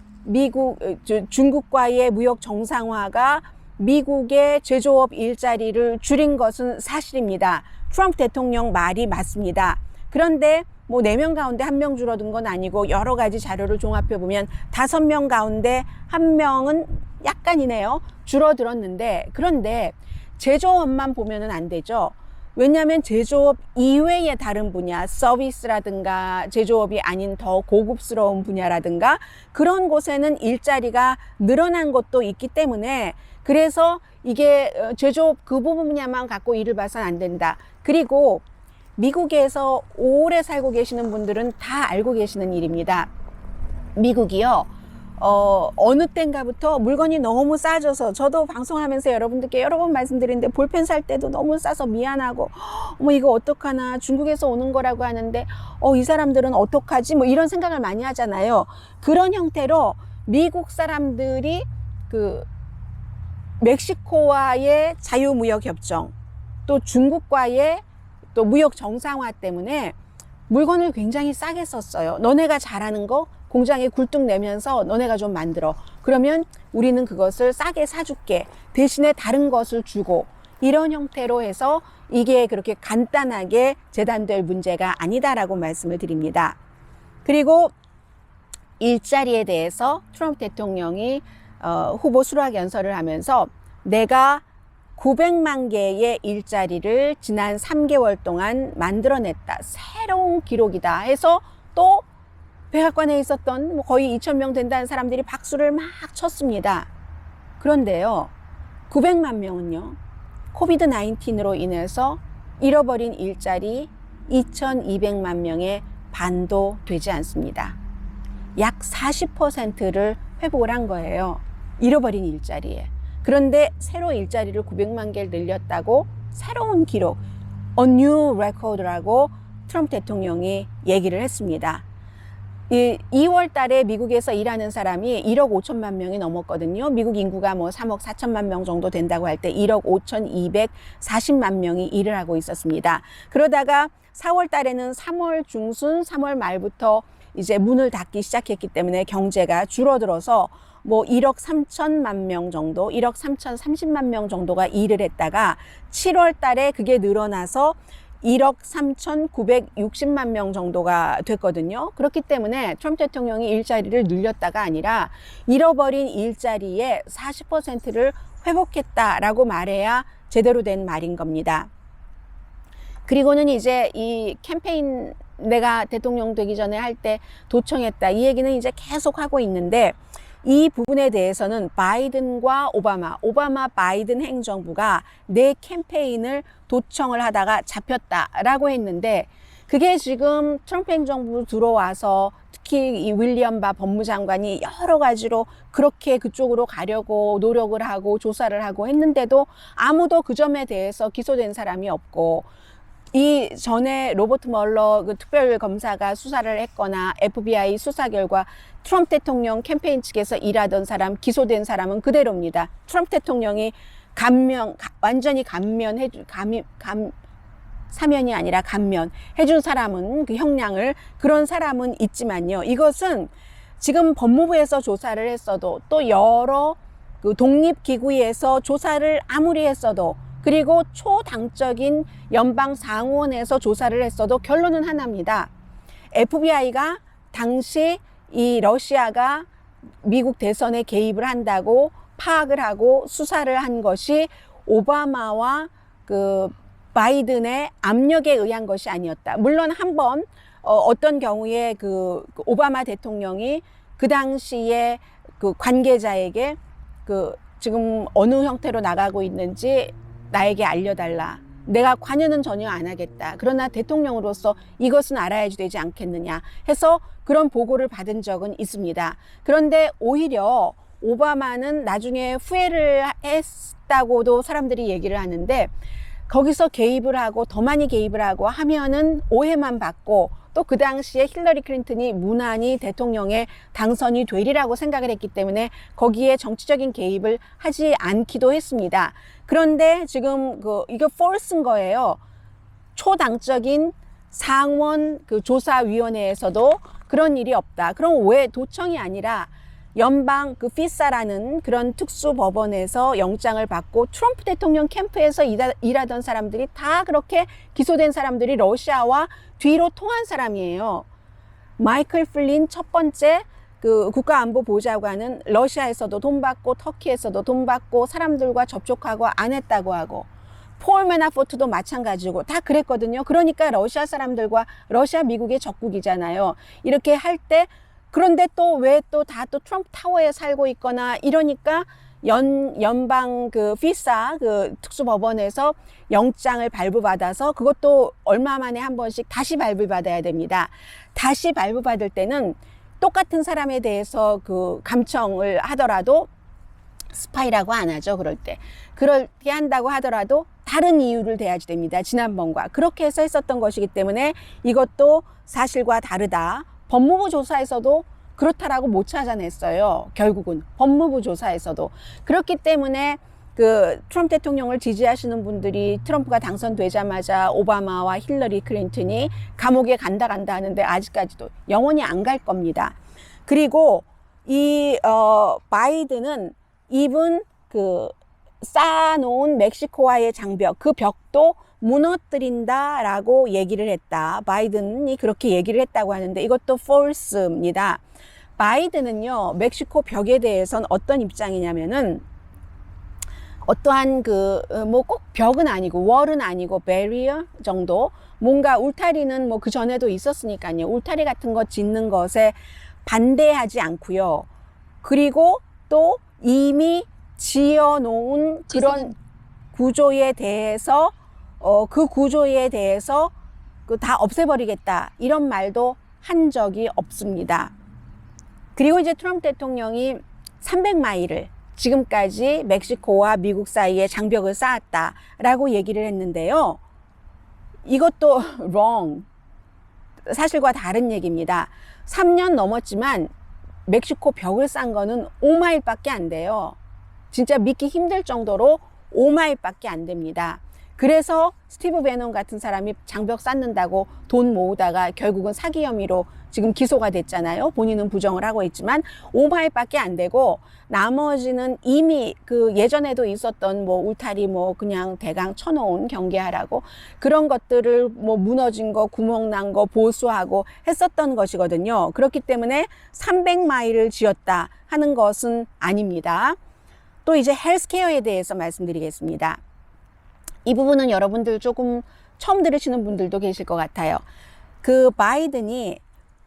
중국과의 무역 정상화가 미국의 제조업 일자리를 줄인 것은 사실입니다. 트럼프 대통령 말이 맞습니다. 그런데 4명 가운데 1명 줄어든 건 아니고 여러 가지 자료를 종합해 보면 5명 가운데 1명은 약간이네요. 줄어들었는데 그런데 제조업만 보면은 안 되죠. 왜냐하면 제조업 이외의 다른 분야, 서비스라든가 제조업이 아닌 더 고급스러운 분야라든가 그런 곳에는 일자리가 늘어난 것도 있기 때문에 그래서 이게 제조업 그 부분 분야만 갖고 일을 봐서는 안 된다. 그리고 미국에서 오래 살고 계시는 분들은 다 알고 계시는 일입니다. 미국이요. 어느 때인가부터 물건이 너무 싸져서 저도 방송하면서 여러분들께 여러 번 말씀드리는데 볼펜 살 때도 너무 싸서 미안하고 이거 어떡하나 중국에서 오는 거라고 하는데 이 사람들은 어떡하지 이런 생각을 많이 하잖아요. 그런 형태로 미국 사람들이 그 멕시코와의 자유무역협정 또 중국과의 또 무역 정상화 때문에 물건을 굉장히 싸게 썼어요. 너네가 잘하는 거 공장에 굴뚝 내면서 너네가 좀 만들어. 그러면 우리는 그것을 싸게 사줄게. 대신에 다른 것을 주고 이런 형태로 해서 이게 그렇게 간단하게 재단될 문제가 아니다라고 말씀을 드립니다. 그리고 일자리에 대해서 트럼프 대통령이 후보 수락 연설을 하면서 내가 900만 개의 일자리를 지난 3개월 동안 만들어냈다. 새로운 기록이다 해서 또 백악관에 있었던 거의 2,000명 된다는 사람들이 박수를 막 쳤습니다. 그런데요, 900만 명은요, 코비드 19으로 인해서 잃어버린 일자리 2,200만 명의 반도 되지 않습니다. 약 40%를 회복을 한 거예요. 잃어버린 일자리에. 그런데 새로 일자리를 900만 개를 늘렸다고 새로운 기록, A new record라고 트럼프 대통령이 얘기를 했습니다. 2월 달에 미국에서 일하는 사람이 1억 5천만 명이 넘었거든요. 미국 인구가 뭐 3억 4천만 명 정도 된다고 할 때 1억 5,240만 명이 일을 하고 있었습니다. 그러다가 4월 달에는 3월 중순, 3월 말부터 이제 문을 닫기 시작했기 때문에 경제가 줄어들어서 뭐 1억 3천만 명 정도, 1억 3천 30만 명 정도가 일을 했다가 7월 달에 그게 늘어나서 1억 3,960만 명 정도가 됐거든요. 그렇기 때문에 트럼프 대통령이 일자리를 늘렸다가 아니라 잃어버린 일자리의 40%를 회복했다라고 말해야 제대로 된 말인 겁니다. 그리고는 이제 이 캠페인 내가 대통령 되기 전에 할 때 도청했다. 이 얘기는 이제 계속 하고 있는데 이 부분에 대해서는 바이든과 오바마 바이든 행정부가 내 캠페인을 도청을 하다가 잡혔다라고 했는데 그게 지금 트럼프 행정부 들어와서 특히 이 윌리엄 바 법무장관이 여러 가지로 그렇게 그쪽으로 가려고 노력을 하고 조사를 하고 했는데도 아무도 그 점에 대해서 기소된 사람이 없고 이 전에 로버트 멀러 그 특별검사가 수사를 했거나 FBI 수사 결과 트럼프 대통령 캠페인 측에서 일하던 사람, 기소된 사람은 그대로입니다. 트럼프 대통령이 완전히 사면이 아니라 감면해준 사람은 그 형량을 그런 사람은 있지만요. 이것은 지금 법무부에서 조사를 했어도 또 여러 그 독립기구에서 조사를 아무리 했어도 그리고 초당적인 연방 상원에서 조사를 했어도 결론은 하나입니다. FBI가 당시 이 러시아가 미국 대선에 개입을 한다고 파악을 하고 수사를 한 것이 오바마와 그 바이든의 압력에 의한 것이 아니었다. 물론 한번 어떤 경우에 그 오바마 대통령이 그 당시에 그 관계자에게 그 지금 어느 형태로 나가고 있는지 나에게 알려달라. 내가 관여는 전혀 안 하겠다. 그러나 대통령으로서 이것은 알아야지 되지 않겠느냐 해서 그런 보고를 받은 적은 있습니다. 그런데 오히려 오바마는 나중에 후회를 했다고도 사람들이 얘기를 하는데 거기서 개입을 하고 더 많이 개입을 하고 하면은 오해만 받고 또 그 당시에 힐러리 클린턴이 무난히 대통령에 당선이 되리라고 생각을 했기 때문에 거기에 정치적인 개입을 하지 않기도 했습니다. 그런데 지금 이거 false인 거예요. 초당적인 상원 그 조사위원회에서도 그런 일이 없다. 그럼 왜 도청이 아니라 연방 그 피사라는 그런 특수 법원에서 영장을 받고 트럼프 대통령 캠프에서 일하던 사람들이 다 그렇게 기소된 사람들이 러시아와 뒤로 통한 사람이에요. 마이클 플린 첫 번째 그 국가안보보좌관은 러시아에서도 돈 받고 터키에서도 돈 받고 사람들과 접촉하고 안 했다고 하고 폴 매나포트도 마찬가지고 다 그랬거든요. 그러니까 러시아 사람들과 러시아 미국의 적국이잖아요. 이렇게 할 때 그런데 또 왜 또 다 또 트럼프 타워에 살고 있거나 이러니까 연방 그 피사 그 특수법원에서 영장을 발부받아서 그것도 얼마 만에 한 번씩 다시 발부받아야 됩니다. 다시 발부받을 때는 똑같은 사람에 대해서 그 감청을 하더라도 스파이라고 안 하죠. 그렇게 한다고 하더라도 다른 이유를 대야지 됩니다. 지난번과 그렇게 해서 했었던 것이기 때문에 이것도 사실과 다르다. 법무부 조사에서도 그렇다라고 못 찾아냈어요. 결국은 법무부 조사에서도. 그렇기 때문에 그 트럼프 대통령을 지지하시는 분들이 트럼프가 당선되자마자 오바마와 힐러리 클린턴이 감옥에 간다 하는데 아직까지도 영원히 안 갈 겁니다. 그리고 이 바이든은 이분 그 쌓아놓은 멕시코와의 장벽, 그 벽도 무너뜨린다라고 얘기를 했다. 바이든이 그렇게 얘기를 했다고 하는데 이것도 false입니다. 바이든은요, 멕시코 벽에 대해서는 어떤 입장이냐면은 어떠한 뭐 꼭 벽은 아니고 월은 아니고 barrier 정도, 뭔가 울타리는 뭐 그 전에도 있었으니까요. 울타리 같은 거 짓는 것에 반대하지 않고요. 그리고 또 이미 지어놓은 그런 구조에 대해서 그 구조에 대해서 다 없애버리겠다 이런 말도 한 적이 없습니다. 그리고 이제 트럼프 대통령이 300마일을 지금까지 멕시코와 미국 사이에 장벽을 쌓았다라고 얘기를 했는데요. 이것도 wrong. 사실과 다른 얘기입니다. 3년 넘었지만 멕시코 벽을 쌓은 거는 5마일밖에 안 돼요. 진짜 믿기 힘들 정도로 5마일밖에 안 됩니다. 그래서 스티브 배넌 같은 사람이 장벽 쌓는다고 돈 모으다가 결국은 사기 혐의로 지금 기소가 됐잖아요. 본인은 부정을 하고 있지만 5마일밖에 안 되고 나머지는 이미 그 예전에도 있었던 뭐 울타리 뭐 그냥 대강 쳐놓은 경계하라고 그런 것들을 뭐 무너진 거 구멍 난 거 보수하고 했었던 것이거든요. 그렇기 때문에 300마일을 지었다 하는 것은 아닙니다. 또 이제 헬스케어에 대해서 말씀드리겠습니다. 이 부분은 여러분들 조금 처음 들으시는 분들도 계실 것 같아요. 그 바이든이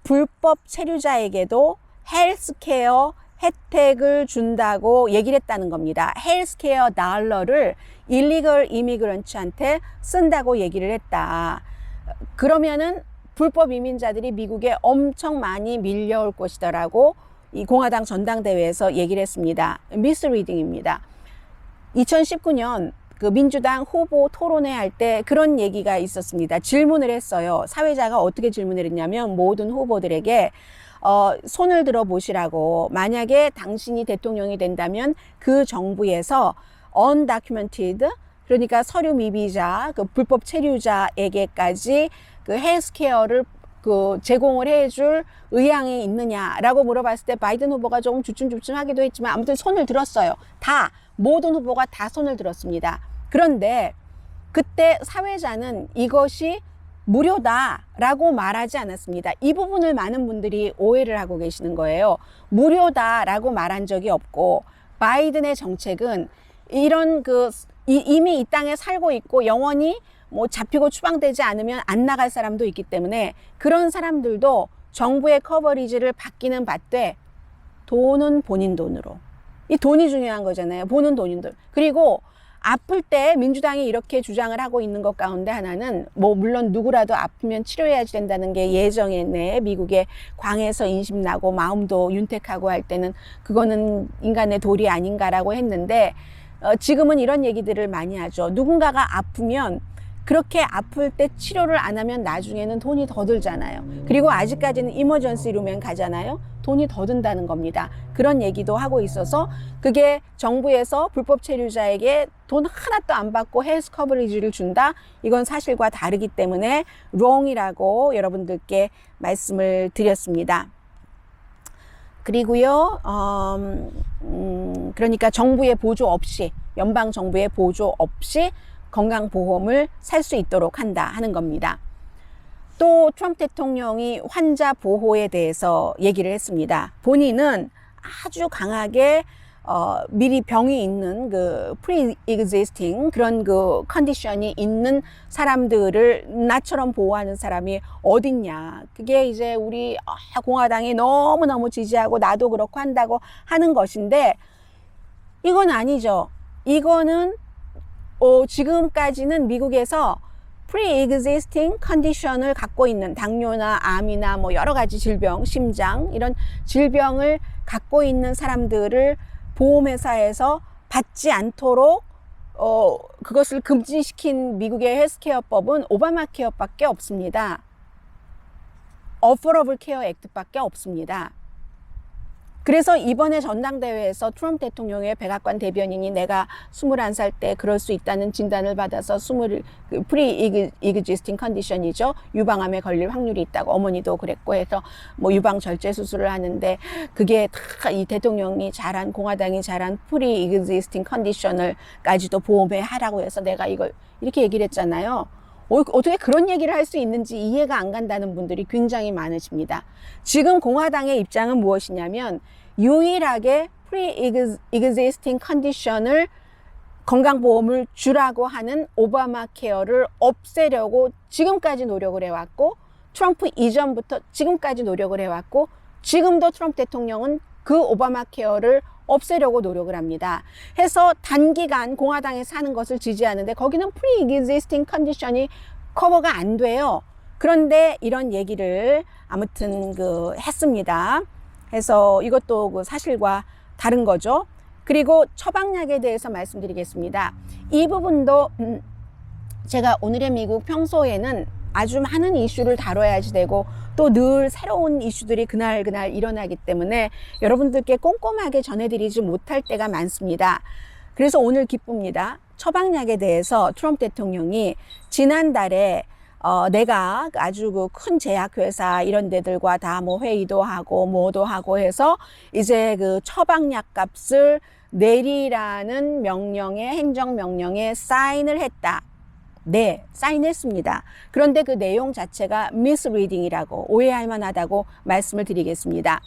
불법 체류자에게도 헬스케어 혜택을 준다고 얘기를 했다는 겁니다. 헬스케어 달러를 일리걸 이미그런트한테 쓴다고 얘기를 했다. 그러면은 불법 이민자들이 미국에 엄청 많이 밀려올 것이다라고 이 공화당 전당대회에서 얘기를 했습니다. 미스리딩입니다. 2019년 그 민주당 후보 토론회 할 때 그런 얘기가 있었습니다. 질문을 했어요. 사회자가 어떻게 질문을 했냐면 모든 후보들에게 손을 들어 보시라고, 만약에 당신이 대통령이 된다면 그 정부에서 undocumented, 그러니까 서류 미비자, 그 불법 체류자에게까지 그 헬스케어를 제공을 해줄 의향이 있느냐라고 물어봤을 때 바이든 후보가 조금 주춤주춤하기도 했지만 아무튼 손을 들었어요. 모든 후보가 다 손을 들었습니다. 그런데 그때 사회자는 이것이 무료다라고 말하지 않았습니다. 이 부분을 많은 분들이 오해를 하고 계시는 거예요. 무료다라고 말한 적이 없고, 바이든의 정책은 이런 이미 이 땅에 살고 있고 영원히 뭐 잡히고 추방되지 않으면 안 나갈 사람도 있기 때문에 그런 사람들도 정부의 커버리지를 받기는 받되 돈은 본인 돈으로. 이 돈이 중요한 거잖아요. 보는 돈인 돈. 그리고 아플 때 민주당이 이렇게 주장을 하고 있는 것 가운데 하나는 뭐 물론 누구라도 아프면 치료해야 된다는 게 예정에 내 미국의 광에서 인심나고 마음도 윤택하고 할 때는 그거는 인간의 도리 아닌가라고 했는데 지금은 이런 얘기들을 많이 하죠. 누군가가 아프면 그렇게 아플 때 치료를 안 하면 나중에는 돈이 더 들잖아요. 그리고 아직까지는 이머전시 룸에 가잖아요. 돈이 더 든다는 겁니다. 그런 얘기도 하고 있어서 그게 정부에서 불법 체류자에게 돈 하나도 안 받고 헬스 커버리지를 준다? 이건 사실과 다르기 때문에 wrong이라고 여러분들께 말씀을 드렸습니다. 그리고요, 그러니까 정부의 보조 없이, 연방 정부의 보조 없이 건강보험을 살 수 있도록 한다 하는 겁니다. 또 트럼프 대통령이 환자 보호에 대해서 얘기를 했습니다. 본인은 아주 강하게 미리 병이 있는 그 pre-existing 그런 그 컨디션이 있는 사람들을 나처럼 보호하는 사람이 어딨냐. 그게 이제 우리 공화당이 너무너무 지지하고 나도 그렇고 한다고 하는 것인데 이건 아니죠. 이거는 지금까지는 미국에서 pre-existing 컨디션을 갖고 있는 당뇨나 암이나 뭐 여러 가지 질병, 심장 이런 질병을 갖고 있는 사람들을 보험회사에서 받지 않도록 그것을 금지시킨 미국의 헬스케어법은 오바마 케어밖에 없습니다. 어포러블 케어 액트밖에 없습니다. 그래서 이번에 전당대회에서 트럼프 대통령의 백악관 대변인이 내가 21살 때 그럴 수 있다는 진단을 받아서 프리-이그지스팅 컨디션이죠. 유방암에 걸릴 확률이 있다고, 어머니도 그랬고 해서 뭐 유방 절제 수술을 하는데 그게 다 이 대통령이 잘한, 공화당이 잘한 프리-이그지스팅 컨디션을까지도 보험에 하라고 해서 내가 이걸 이렇게 얘기를 했잖아요. 어떻게 그런 얘기를 할 수 있는지 이해가 안 간다는 분들이 굉장히 많으십니다. 지금 공화당의 입장은 무엇이냐면 유일하게 pre-existing condition을 건강보험을 주라고 하는 오바마 케어를 없애려고 지금까지 노력을 해왔고, 트럼프 이전부터 지금까지 노력을 해왔고, 지금도 트럼프 대통령은 그 오바마 케어를 없애려고 노력을 합니다. 해서 단기간 공화당에 사는 것을 지지하는데 거기는 pre-existing condition이 커버가 안 돼요. 그런데 이런 얘기를 아무튼 했습니다. 해서 이것도 사실과 다른 거죠. 그리고 처방약에 대해서 말씀드리겠습니다. 이 부분도 제가 오늘의 미국 평소에는 아주 많은 이슈를 다뤄야지 되고 또 늘 새로운 이슈들이 그날 일어나기 때문에 여러분들께 꼼꼼하게 전해드리지 못할 때가 많습니다. 그래서 오늘 기쁩니다. 처방약에 대해서 트럼프 대통령이 지난달에 내가 아주 큰 제약회사 이런 데들과 다 뭐 회의도 하고 뭐도 하고 해서 이제 처방약 값을 내리라는 행정명령에 사인을 했다. 네, 사인했습니다. 그런데 그 내용 자체가 misreading이라고, 오해할 만하다고 말씀을 드리겠습니다.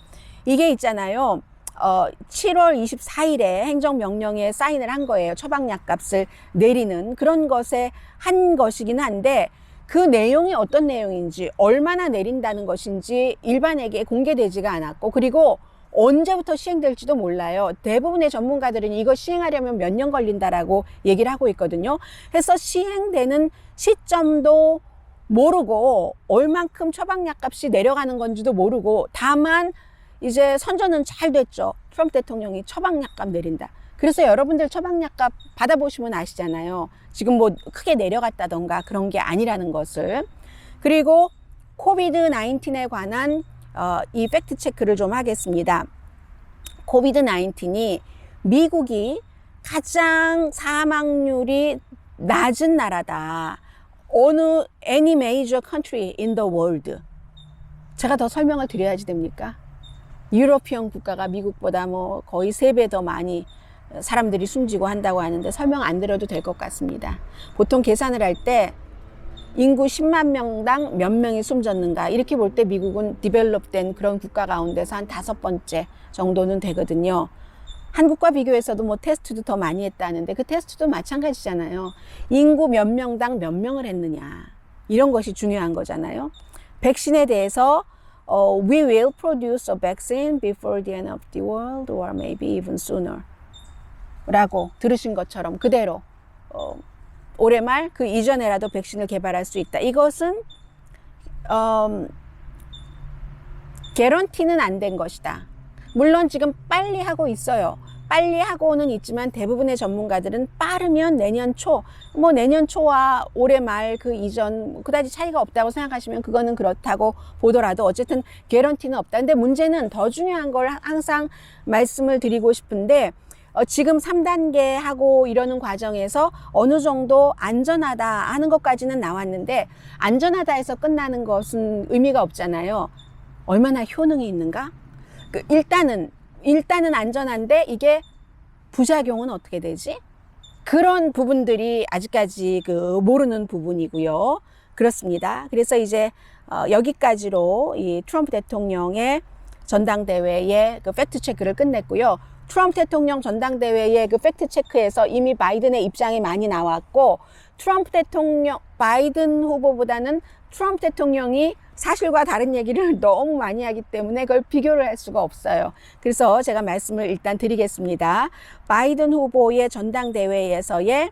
이게 있잖아요. 7월 24일에 행정명령에 사인을 한 거예요. 처방약 값을 내리는 그런 것에 한 것이긴 한데 그 내용이 어떤 내용인지, 얼마나 내린다는 것인지 일반에게 공개되지가 않았고, 그리고 언제부터 시행될지도 몰라요. 대부분의 전문가들은 이거 시행하려면 몇 년 걸린다라고 얘기를 하고 있거든요. 그래서 시행되는 시점도 모르고 얼만큼 처방약 값이 내려가는 건지도 모르고, 다만 이제 선전은 잘 됐죠. 트럼프 대통령이 처방약 값 내린다. 그래서 여러분들 처방약 값 받아보시면 아시잖아요. 지금 뭐 크게 내려갔다던가 그런 게 아니라는 것을. 그리고 코비드 19에 관한 이 팩트 체크를 좀 하겠습니다. 코비드 19이 미국이 가장 사망률이 낮은 나라다. any major country in the world. 제가 더 설명을 드려야지 됩니까? 유러피언 국가가 미국보다 뭐 거의 3배 더 많이 사람들이 숨지고 한다고 하는데 설명 안 드려도 될 것 같습니다. 보통 계산을 할 때 인구 10만 명당 몇 명이 숨졌는가 이렇게 볼 때 미국은 디벨롭된 그런 국가 가운데서 한 5번째 정도는 되거든요. 한국과 비교해서도 뭐 테스트도 더 많이 했다는데 그 테스트도 마찬가지잖아요. 인구 몇 명당 몇 명을 했느냐, 이런 것이 중요한 거잖아요. 백신에 대해서 we will produce a vaccine before the end of the world or maybe even sooner 라고 들으신 것처럼 그대로 올해 말 그 이전에라도 백신을 개발할 수 있다. 이것은 개런티는 안 된 것이다. 물론 지금 빨리 하고 있어요. 빨리 하고는 있지만 대부분의 전문가들은 빠르면 내년 초, 뭐 내년 초와 올해 말 그 이전 그다지 차이가 없다고 생각하시면 그거는 그렇다고 보더라도 어쨌든 개런티는 없다. 근데 문제는 더 중요한 걸 항상 말씀을 드리고 싶은데 지금 3단계 하고 이러는 과정에서 어느 정도 안전하다 하는 것까지는 나왔는데 안전하다 해서 끝나는 것은 의미가 없잖아요. 얼마나 효능이 있는가? 일단은 안전한데 이게 부작용은 어떻게 되지? 그런 부분들이 아직까지 모르는 부분이고요. 그렇습니다. 그래서 이제 여기까지로 이 트럼프 대통령의 전당대회의 팩트 체크를 끝냈고요. 트럼프 대통령 전당대회의 팩트 체크에서 이미 바이든의 입장이 많이 나왔고, 바이든 후보보다는 트럼프 대통령이 사실과 다른 얘기를 너무 많이 하기 때문에 그걸 비교를 할 수가 없어요. 그래서 제가 말씀을 일단 드리겠습니다. 바이든 후보의 전당대회에서의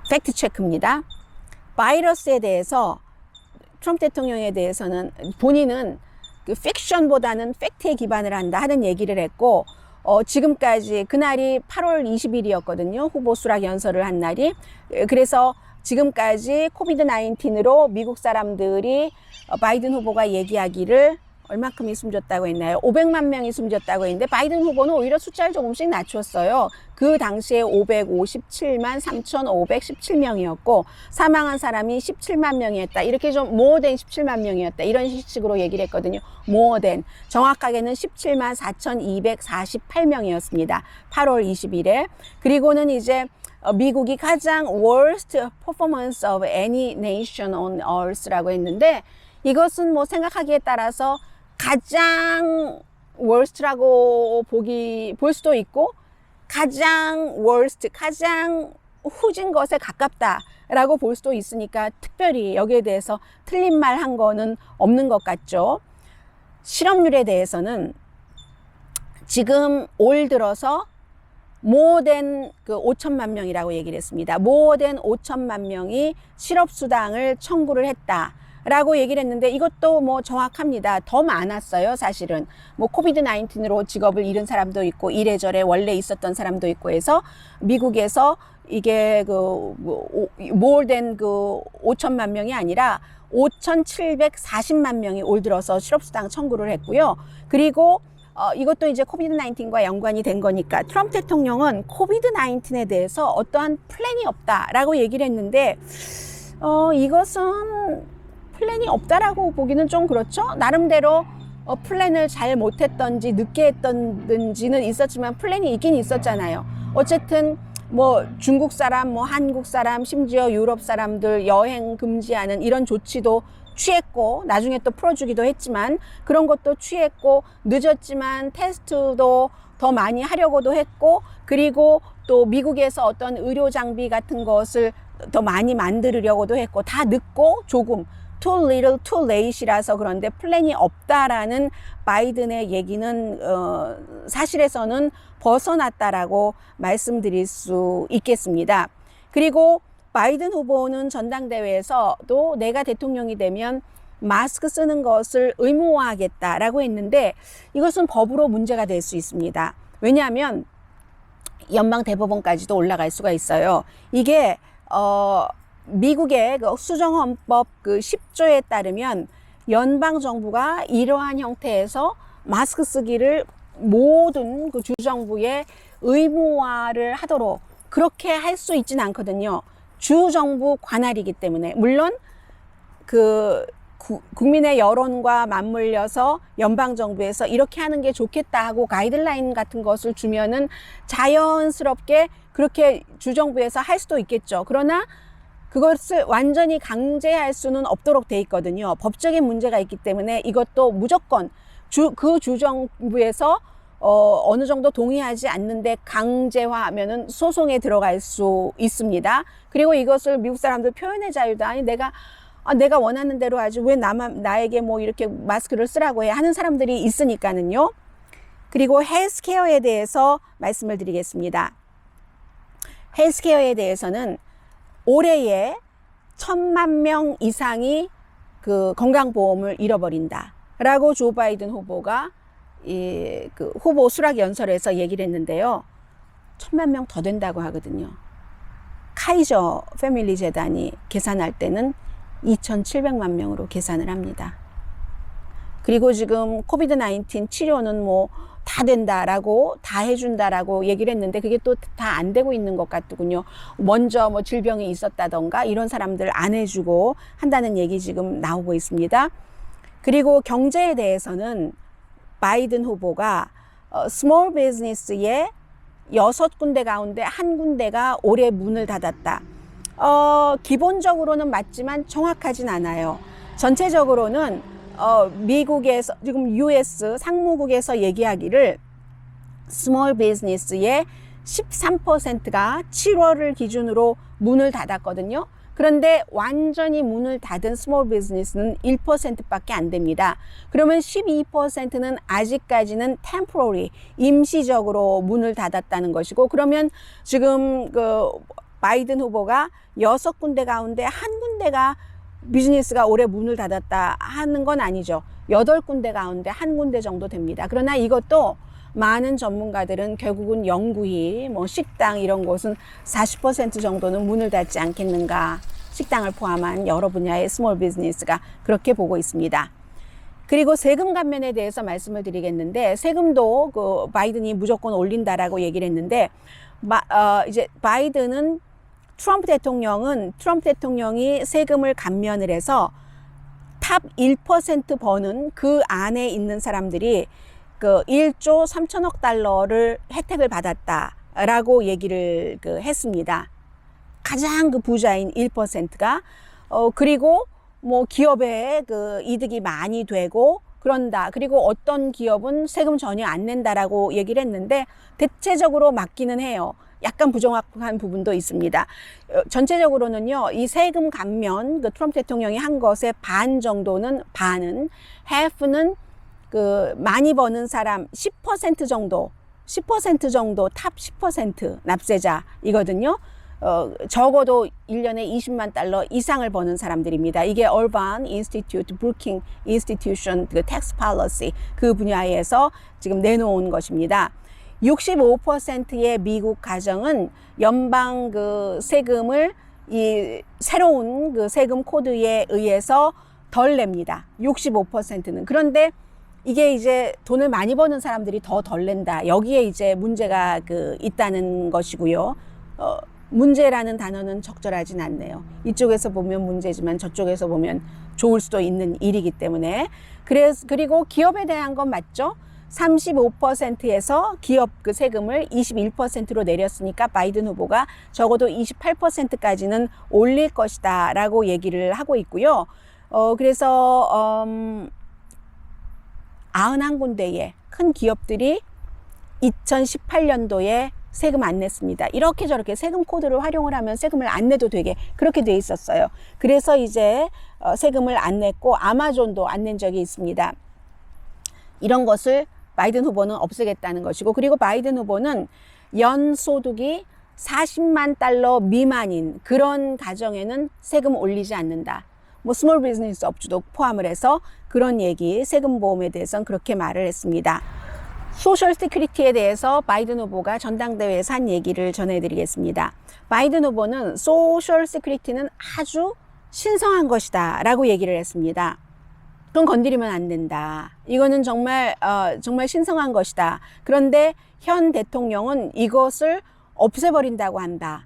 팩트 체크입니다. 바이러스에 대해서 트럼프 대통령에 대해서는 본인은 픽션보다는 팩트에 기반을 한다 하는 얘기를 했고, 지금까지 그날이 8월 20일이었거든요. 후보 수락 연설을 한 날이. 그래서 지금까지 코비드 19으로 미국 사람들이 바이든 후보가 얘기하기를 얼마큼이 숨졌다고 했나요? 500만 명이 숨졌다고 했는데 바이든 후보는 오히려 숫자를 조금씩 낮췄어요. 그 당시에 557만 3,517명이었고 사망한 사람이 17만 명이었다. 이렇게 좀 more than 17만 명이었다. 이런 식으로 얘기를 했거든요. more than. 정확하게는 17만 4,248명이었습니다. 8월 20일에. 그리고는 이제 미국이 가장 worst performance of any nation on earth라고 했는데 이것은 뭐 생각하기에 따라서 가장 worst라고 볼 수도 있고 가장 worst, 가장 후진 것에 가깝다라고 볼 수도 있으니까 특별히 여기에 대해서 틀린 말 한 거는 없는 것 같죠. 실업률에 대해서는 지금 올 들어서 more than 5천만 명이라고 얘기를 했습니다. more than 5천만 명이 실업수당을 청구를 했다. 라고 얘기를 했는데 이것도 뭐 정확합니다. 더 많았어요, 사실은. 뭐 코비드 19으로 직업을 잃은 사람도 있고 이래저래 원래 있었던 사람도 있고 해서 미국에서 이게 more than 5천만 명이 아니라 5,740만 명이 올 들어서 실업수당 청구를 했고요. 그리고 이것도 이제 코비드 19과 연관이 된 거니까 트럼프 대통령은 코비드 19에 대해서 어떠한 플랜이 없다라고 얘기를 했는데 이것은 플랜이 없다라고 보기는 좀 그렇죠. 나름대로 플랜을 잘 못했던지 늦게 했던지는 있었지만 플랜이 있긴 있었잖아요. 어쨌든 뭐 중국 사람, 뭐 한국 사람, 심지어 유럽 사람들 여행 금지하는 이런 조치도 취했고 나중에 또 풀어주기도 했지만 그런 것도 취했고 늦었지만 테스트도 더 많이 하려고도 했고 그리고 또 미국에서 어떤 의료 장비 같은 것을 더 많이 만들려고도 했고 다 늦고 조금 too little, too late이라서 그런데 플랜이 없다라는 바이든의 얘기는 사실에서는 벗어났다라고 말씀드릴 수 있겠습니다. 그리고 바이든 후보는 전당대회에서도 내가 대통령이 되면 마스크 쓰는 것을 의무화하겠다라고 했는데 이것은 법으로 문제가 될 수 있습니다. 왜냐하면 연방대법원까지도 올라갈 수가 있어요. 이게 미국의 수정헌법 10조에 따르면 연방정부가 이러한 형태에서 마스크 쓰기를 모든 주정부에 의무화를 하도록 그렇게 할 수 있지는 않거든요. 주정부 관할이기 때문에 물론 국민의 여론과 맞물려서 연방정부에서 이렇게 하는 게 좋겠다 하고 가이드라인 같은 것을 주면은 자연스럽게 그렇게 주정부에서 할 수도 있겠죠. 그러나 그것을 완전히 강제할 수는 없도록 돼 있거든요. 법적인 문제가 있기 때문에 이것도 무조건 그 주정부에서 어느 정도 동의하지 않는데 강제화하면은 소송에 들어갈 수 있습니다. 그리고 이것을 미국 사람들 표현의 자유다. 아니 내가 원하는 대로 하지 왜 나에게 뭐 이렇게 마스크를 쓰라고 해 하는 사람들이 있으니까는요. 그리고 헬스케어에 대해서 말씀을 드리겠습니다. 헬스케어에 대해서는 올해에 1,000만 명 이상이 건강보험을 잃어버린다 라고 조 바이든 후보가 후보 수락 연설에서 얘기를 했는데요. 1,000만 명 더 된다고 하거든요. 카이저 패밀리 재단이 계산할 때는 2,700만 명으로 계산을 합니다. 그리고 지금 코비드 19 치료는 뭐 다 된다라고 다 해준다라고 얘기를 했는데 그게 또 다 안 되고 있는 것 같더군요. 먼저 뭐 질병이 있었다던가 이런 사람들 안 해주고 한다는 얘기 지금 나오고 있습니다. 그리고 경제에 대해서는 바이든 후보가 스몰 비즈니스의 6군데 가운데 1군데가 올해 문을 닫았다. 기본적으로는 맞지만 정확하진 않아요. 전체적으로는 미국에서 지금 US 상무국에서 얘기하기를 스몰 비즈니스의 13%가 7월을 기준으로 문을 닫았거든요. 그런데 완전히 문을 닫은 스몰 비즈니스는 1%밖에 안 됩니다. 그러면 12%는 아직까지는 temporary, 임시적으로 문을 닫았다는 것이고 그러면 지금 바이든 후보가 6군데 가운데 1군데가 비즈니스가 올해 문을 닫았다 하는 건 아니죠. 8군데 가운데 1군데 정도 됩니다. 그러나 이것도 많은 전문가들은 결국은 영구히 뭐 식당 이런 곳은 40% 정도는 문을 닫지 않겠는가. 식당을 포함한 여러 분야의 스몰 비즈니스가 그렇게 보고 있습니다. 그리고 세금 감면에 대해서 말씀을 드리겠는데, 세금도 그 바이든이 무조건 올린다라고 얘기를 했는데, 이제 바이든은 트럼프 대통령이 세금을 감면을 해서 탑 1% 버는 그 안에 있는 사람들이 그 1조 3천억 달러를 혜택을 받았다라고 얘기를 했습니다. 가장 그 부자인 1%가 그리고 뭐 기업에 그 이득이 많이 되고 그런다. 그리고 어떤 기업은 세금 전혀 안 낸다라고 얘기를 했는데 대체적으로 맞기는 해요. 약간 부정확한 부분도 있습니다. 전체적으로는요, 이 세금 감면, 그 트럼프 대통령이 한 것의 반은 half는 그 많이 버는 사람 10% 정도 탑 10% 납세자이거든요. 적어도 1년에 20만 달러 이상을 버는 사람들입니다. 이게 Urban Institute, Brookings Institution, 그 Tax Policy 그 분야에서 지금 내놓은 것입니다. 65%의 미국 가정은 연방 그 세금을 이 새로운 그 세금 코드에 의해서 덜 냅니다. 65%는. 그런데 이게 이제 돈을 많이 버는 사람들이 더 덜 낸다. 여기에 이제 문제가 그 있다는 것이고요. 문제라는 단어는 적절하진 않네요. 이쪽에서 보면 문제지만 저쪽에서 보면 좋을 수도 있는 일이기 때문에. 그리고 기업에 대한 건 맞죠? 35%에서 기업 그 세금을 21%로 내렸으니까 바이든 후보가 적어도 28%까지는 올릴 것이다 라고 얘기를 하고 있고요. 그래서 91군데의 큰 기업들이 2018년도에 세금 안 냈습니다. 이렇게 저렇게 세금 코드를 활용을 하면 세금을 안 내도 되게 그렇게 돼 있었어요. 그래서 이제 세금을 안 냈고 아마존도 안 낸 적이 있습니다. 이런 것을 바이든 후보는 없애겠다는 것이고, 그리고 바이든 후보는 연소득이 40만 달러 미만인 그런 가정에는 세금 올리지 않는다. 뭐 스몰 비즈니스 업주도 포함을 해서 그런 얘기, 세금 보험에 대해서는 그렇게 말을 했습니다. 소셜 시큐리티에 대해서 바이든 후보가 전당대회에서 한 얘기를 전해드리겠습니다. 바이든 후보는 소셜 시큐리티는 아주 신성한 것이다 라고 얘기를 했습니다. 그건 건드리면 안 된다. 이거는 정말 신성한 것이다. 그런데 현 대통령은 이것을 없애버린다고 한다.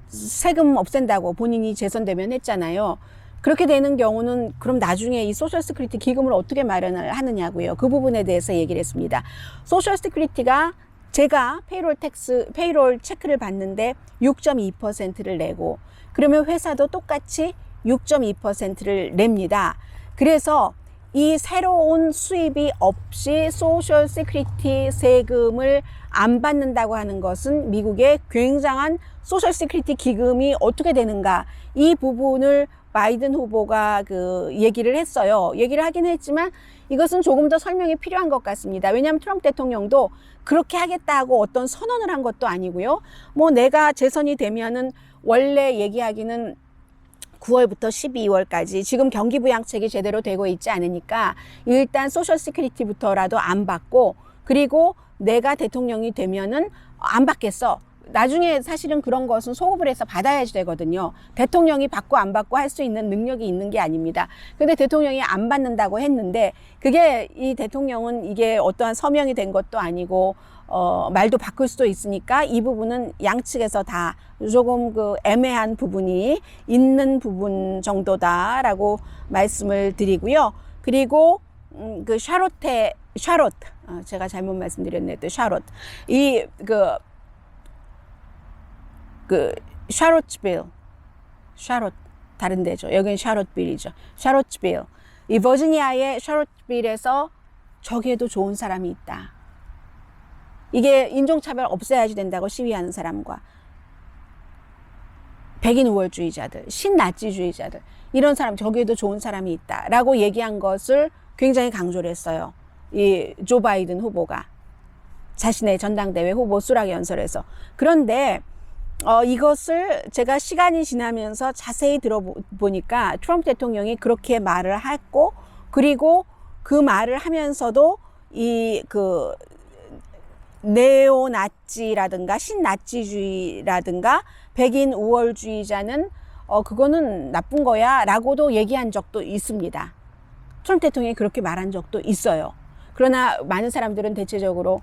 세금 없앤다고 본인이 재선되면 했잖아요. 그렇게 되는 경우는 그럼 나중에 이 소셜 시큐리티 기금을 어떻게 마련을 하느냐고요. 그 부분에 대해서 얘기를 했습니다. 소셜 시큐리티가 제가 페이롤 체크를 받는데 6.2%를 내고, 그러면 회사도 똑같이 6.2%를 냅니다. 그래서 이 새로운 수입이 없이 소셜 시큐리티 세금을 안 받는다고 하는 것은 미국의 굉장한 소셜 시큐리티 기금이 어떻게 되는가, 이 부분을 바이든 후보가 얘기를 했어요. 얘기를 하긴 했지만 이것은 조금 더 설명이 필요한 것 같습니다. 왜냐하면 트럼프 대통령도 그렇게 하겠다고 어떤 선언을 한 것도 아니고요. 뭐 내가 재선이 되면은 원래 얘기하기는 9월부터 12월까지 지금 경기 부양책이 제대로 되고 있지 않으니까 일단 소셜 시큐리티부터라도 안 받고, 그리고 내가 대통령이 되면은 안 받겠어. 나중에 사실은 그런 것은 소급을 해서 받아야지 되거든요. 대통령이 받고 안 받고 할 수 있는 능력이 있는 게 아닙니다. 근데 대통령이 안 받는다고 했는데, 그게 이 대통령은 이게 어떠한 서명이 된 것도 아니고 말도 바꿀 수도 있으니까 이 부분은 양측에서 다 조금 애매한 부분이 있는 부분 정도다라고 말씀을 드리고요. 그리고 샤롯 제가 잘못 말씀드렸네요. 또 샤롯 샤롯 다른 데죠. 여기는 샤롯빌이죠. 샤롯빌. 이 버지니아의 샤롯빌에서 저기에도 좋은 사람이 있다. 이게 인종차별 없애야지 된다고 시위하는 사람과 백인 우월주의자들, 신나치주의자들, 이런 사람, 저기에도 좋은 사람이 있다라고 얘기한 것을 굉장히 강조를 했어요. 이 조 바이든 후보가 자신의 전당대회 후보 수락 연설에서. 그런데 이것을 제가 시간이 지나면서 자세히 들어보니까 트럼프 대통령이 그렇게 말을 했고, 그리고 그 말을 하면서도 네오나치라든가 신나치주의라든가 백인 우월주의자는 그거는 나쁜 거야 라고도 얘기한 적도 있습니다. 트럼프 대통령이 그렇게 말한 적도 있어요. 그러나 많은 사람들은 대체적으로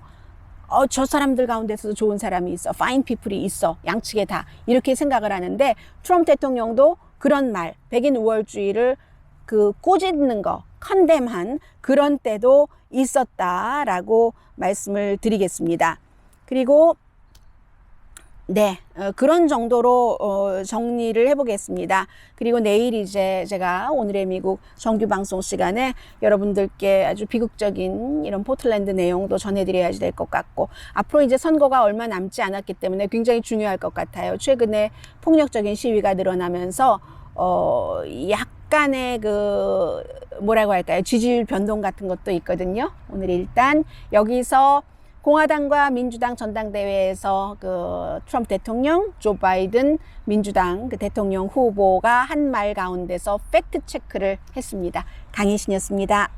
저 사람들 가운데서도 좋은 사람이 있어, fine people이 있어, 양측에 다 이렇게 생각을 하는데, 트럼프 대통령도 그런 말, 백인 우월주의를 꼬집는 거, 컨뎀한 그런 때도 있었다라고 말씀을 드리겠습니다. 그리고 네, 그런 정도로 정리를 해보겠습니다. 그리고 내일 이제 제가 오늘의 미국 정규 방송 시간에 여러분들께 아주 비극적인 이런 포틀랜드 내용도 전해드려야지 될 것 같고, 앞으로 이제 선거가 얼마 남지 않았기 때문에 굉장히 중요할 것 같아요. 최근에 폭력적인 시위가 늘어나면서 약간의 뭐라고 할까요? 지지율 변동 같은 것도 있거든요. 오늘 일단 여기서 공화당과 민주당 전당대회에서 트럼프 대통령, 조 바이든 민주당 대통령 후보가 한 말 가운데서 팩트 체크를 했습니다. 강희신이었습니다.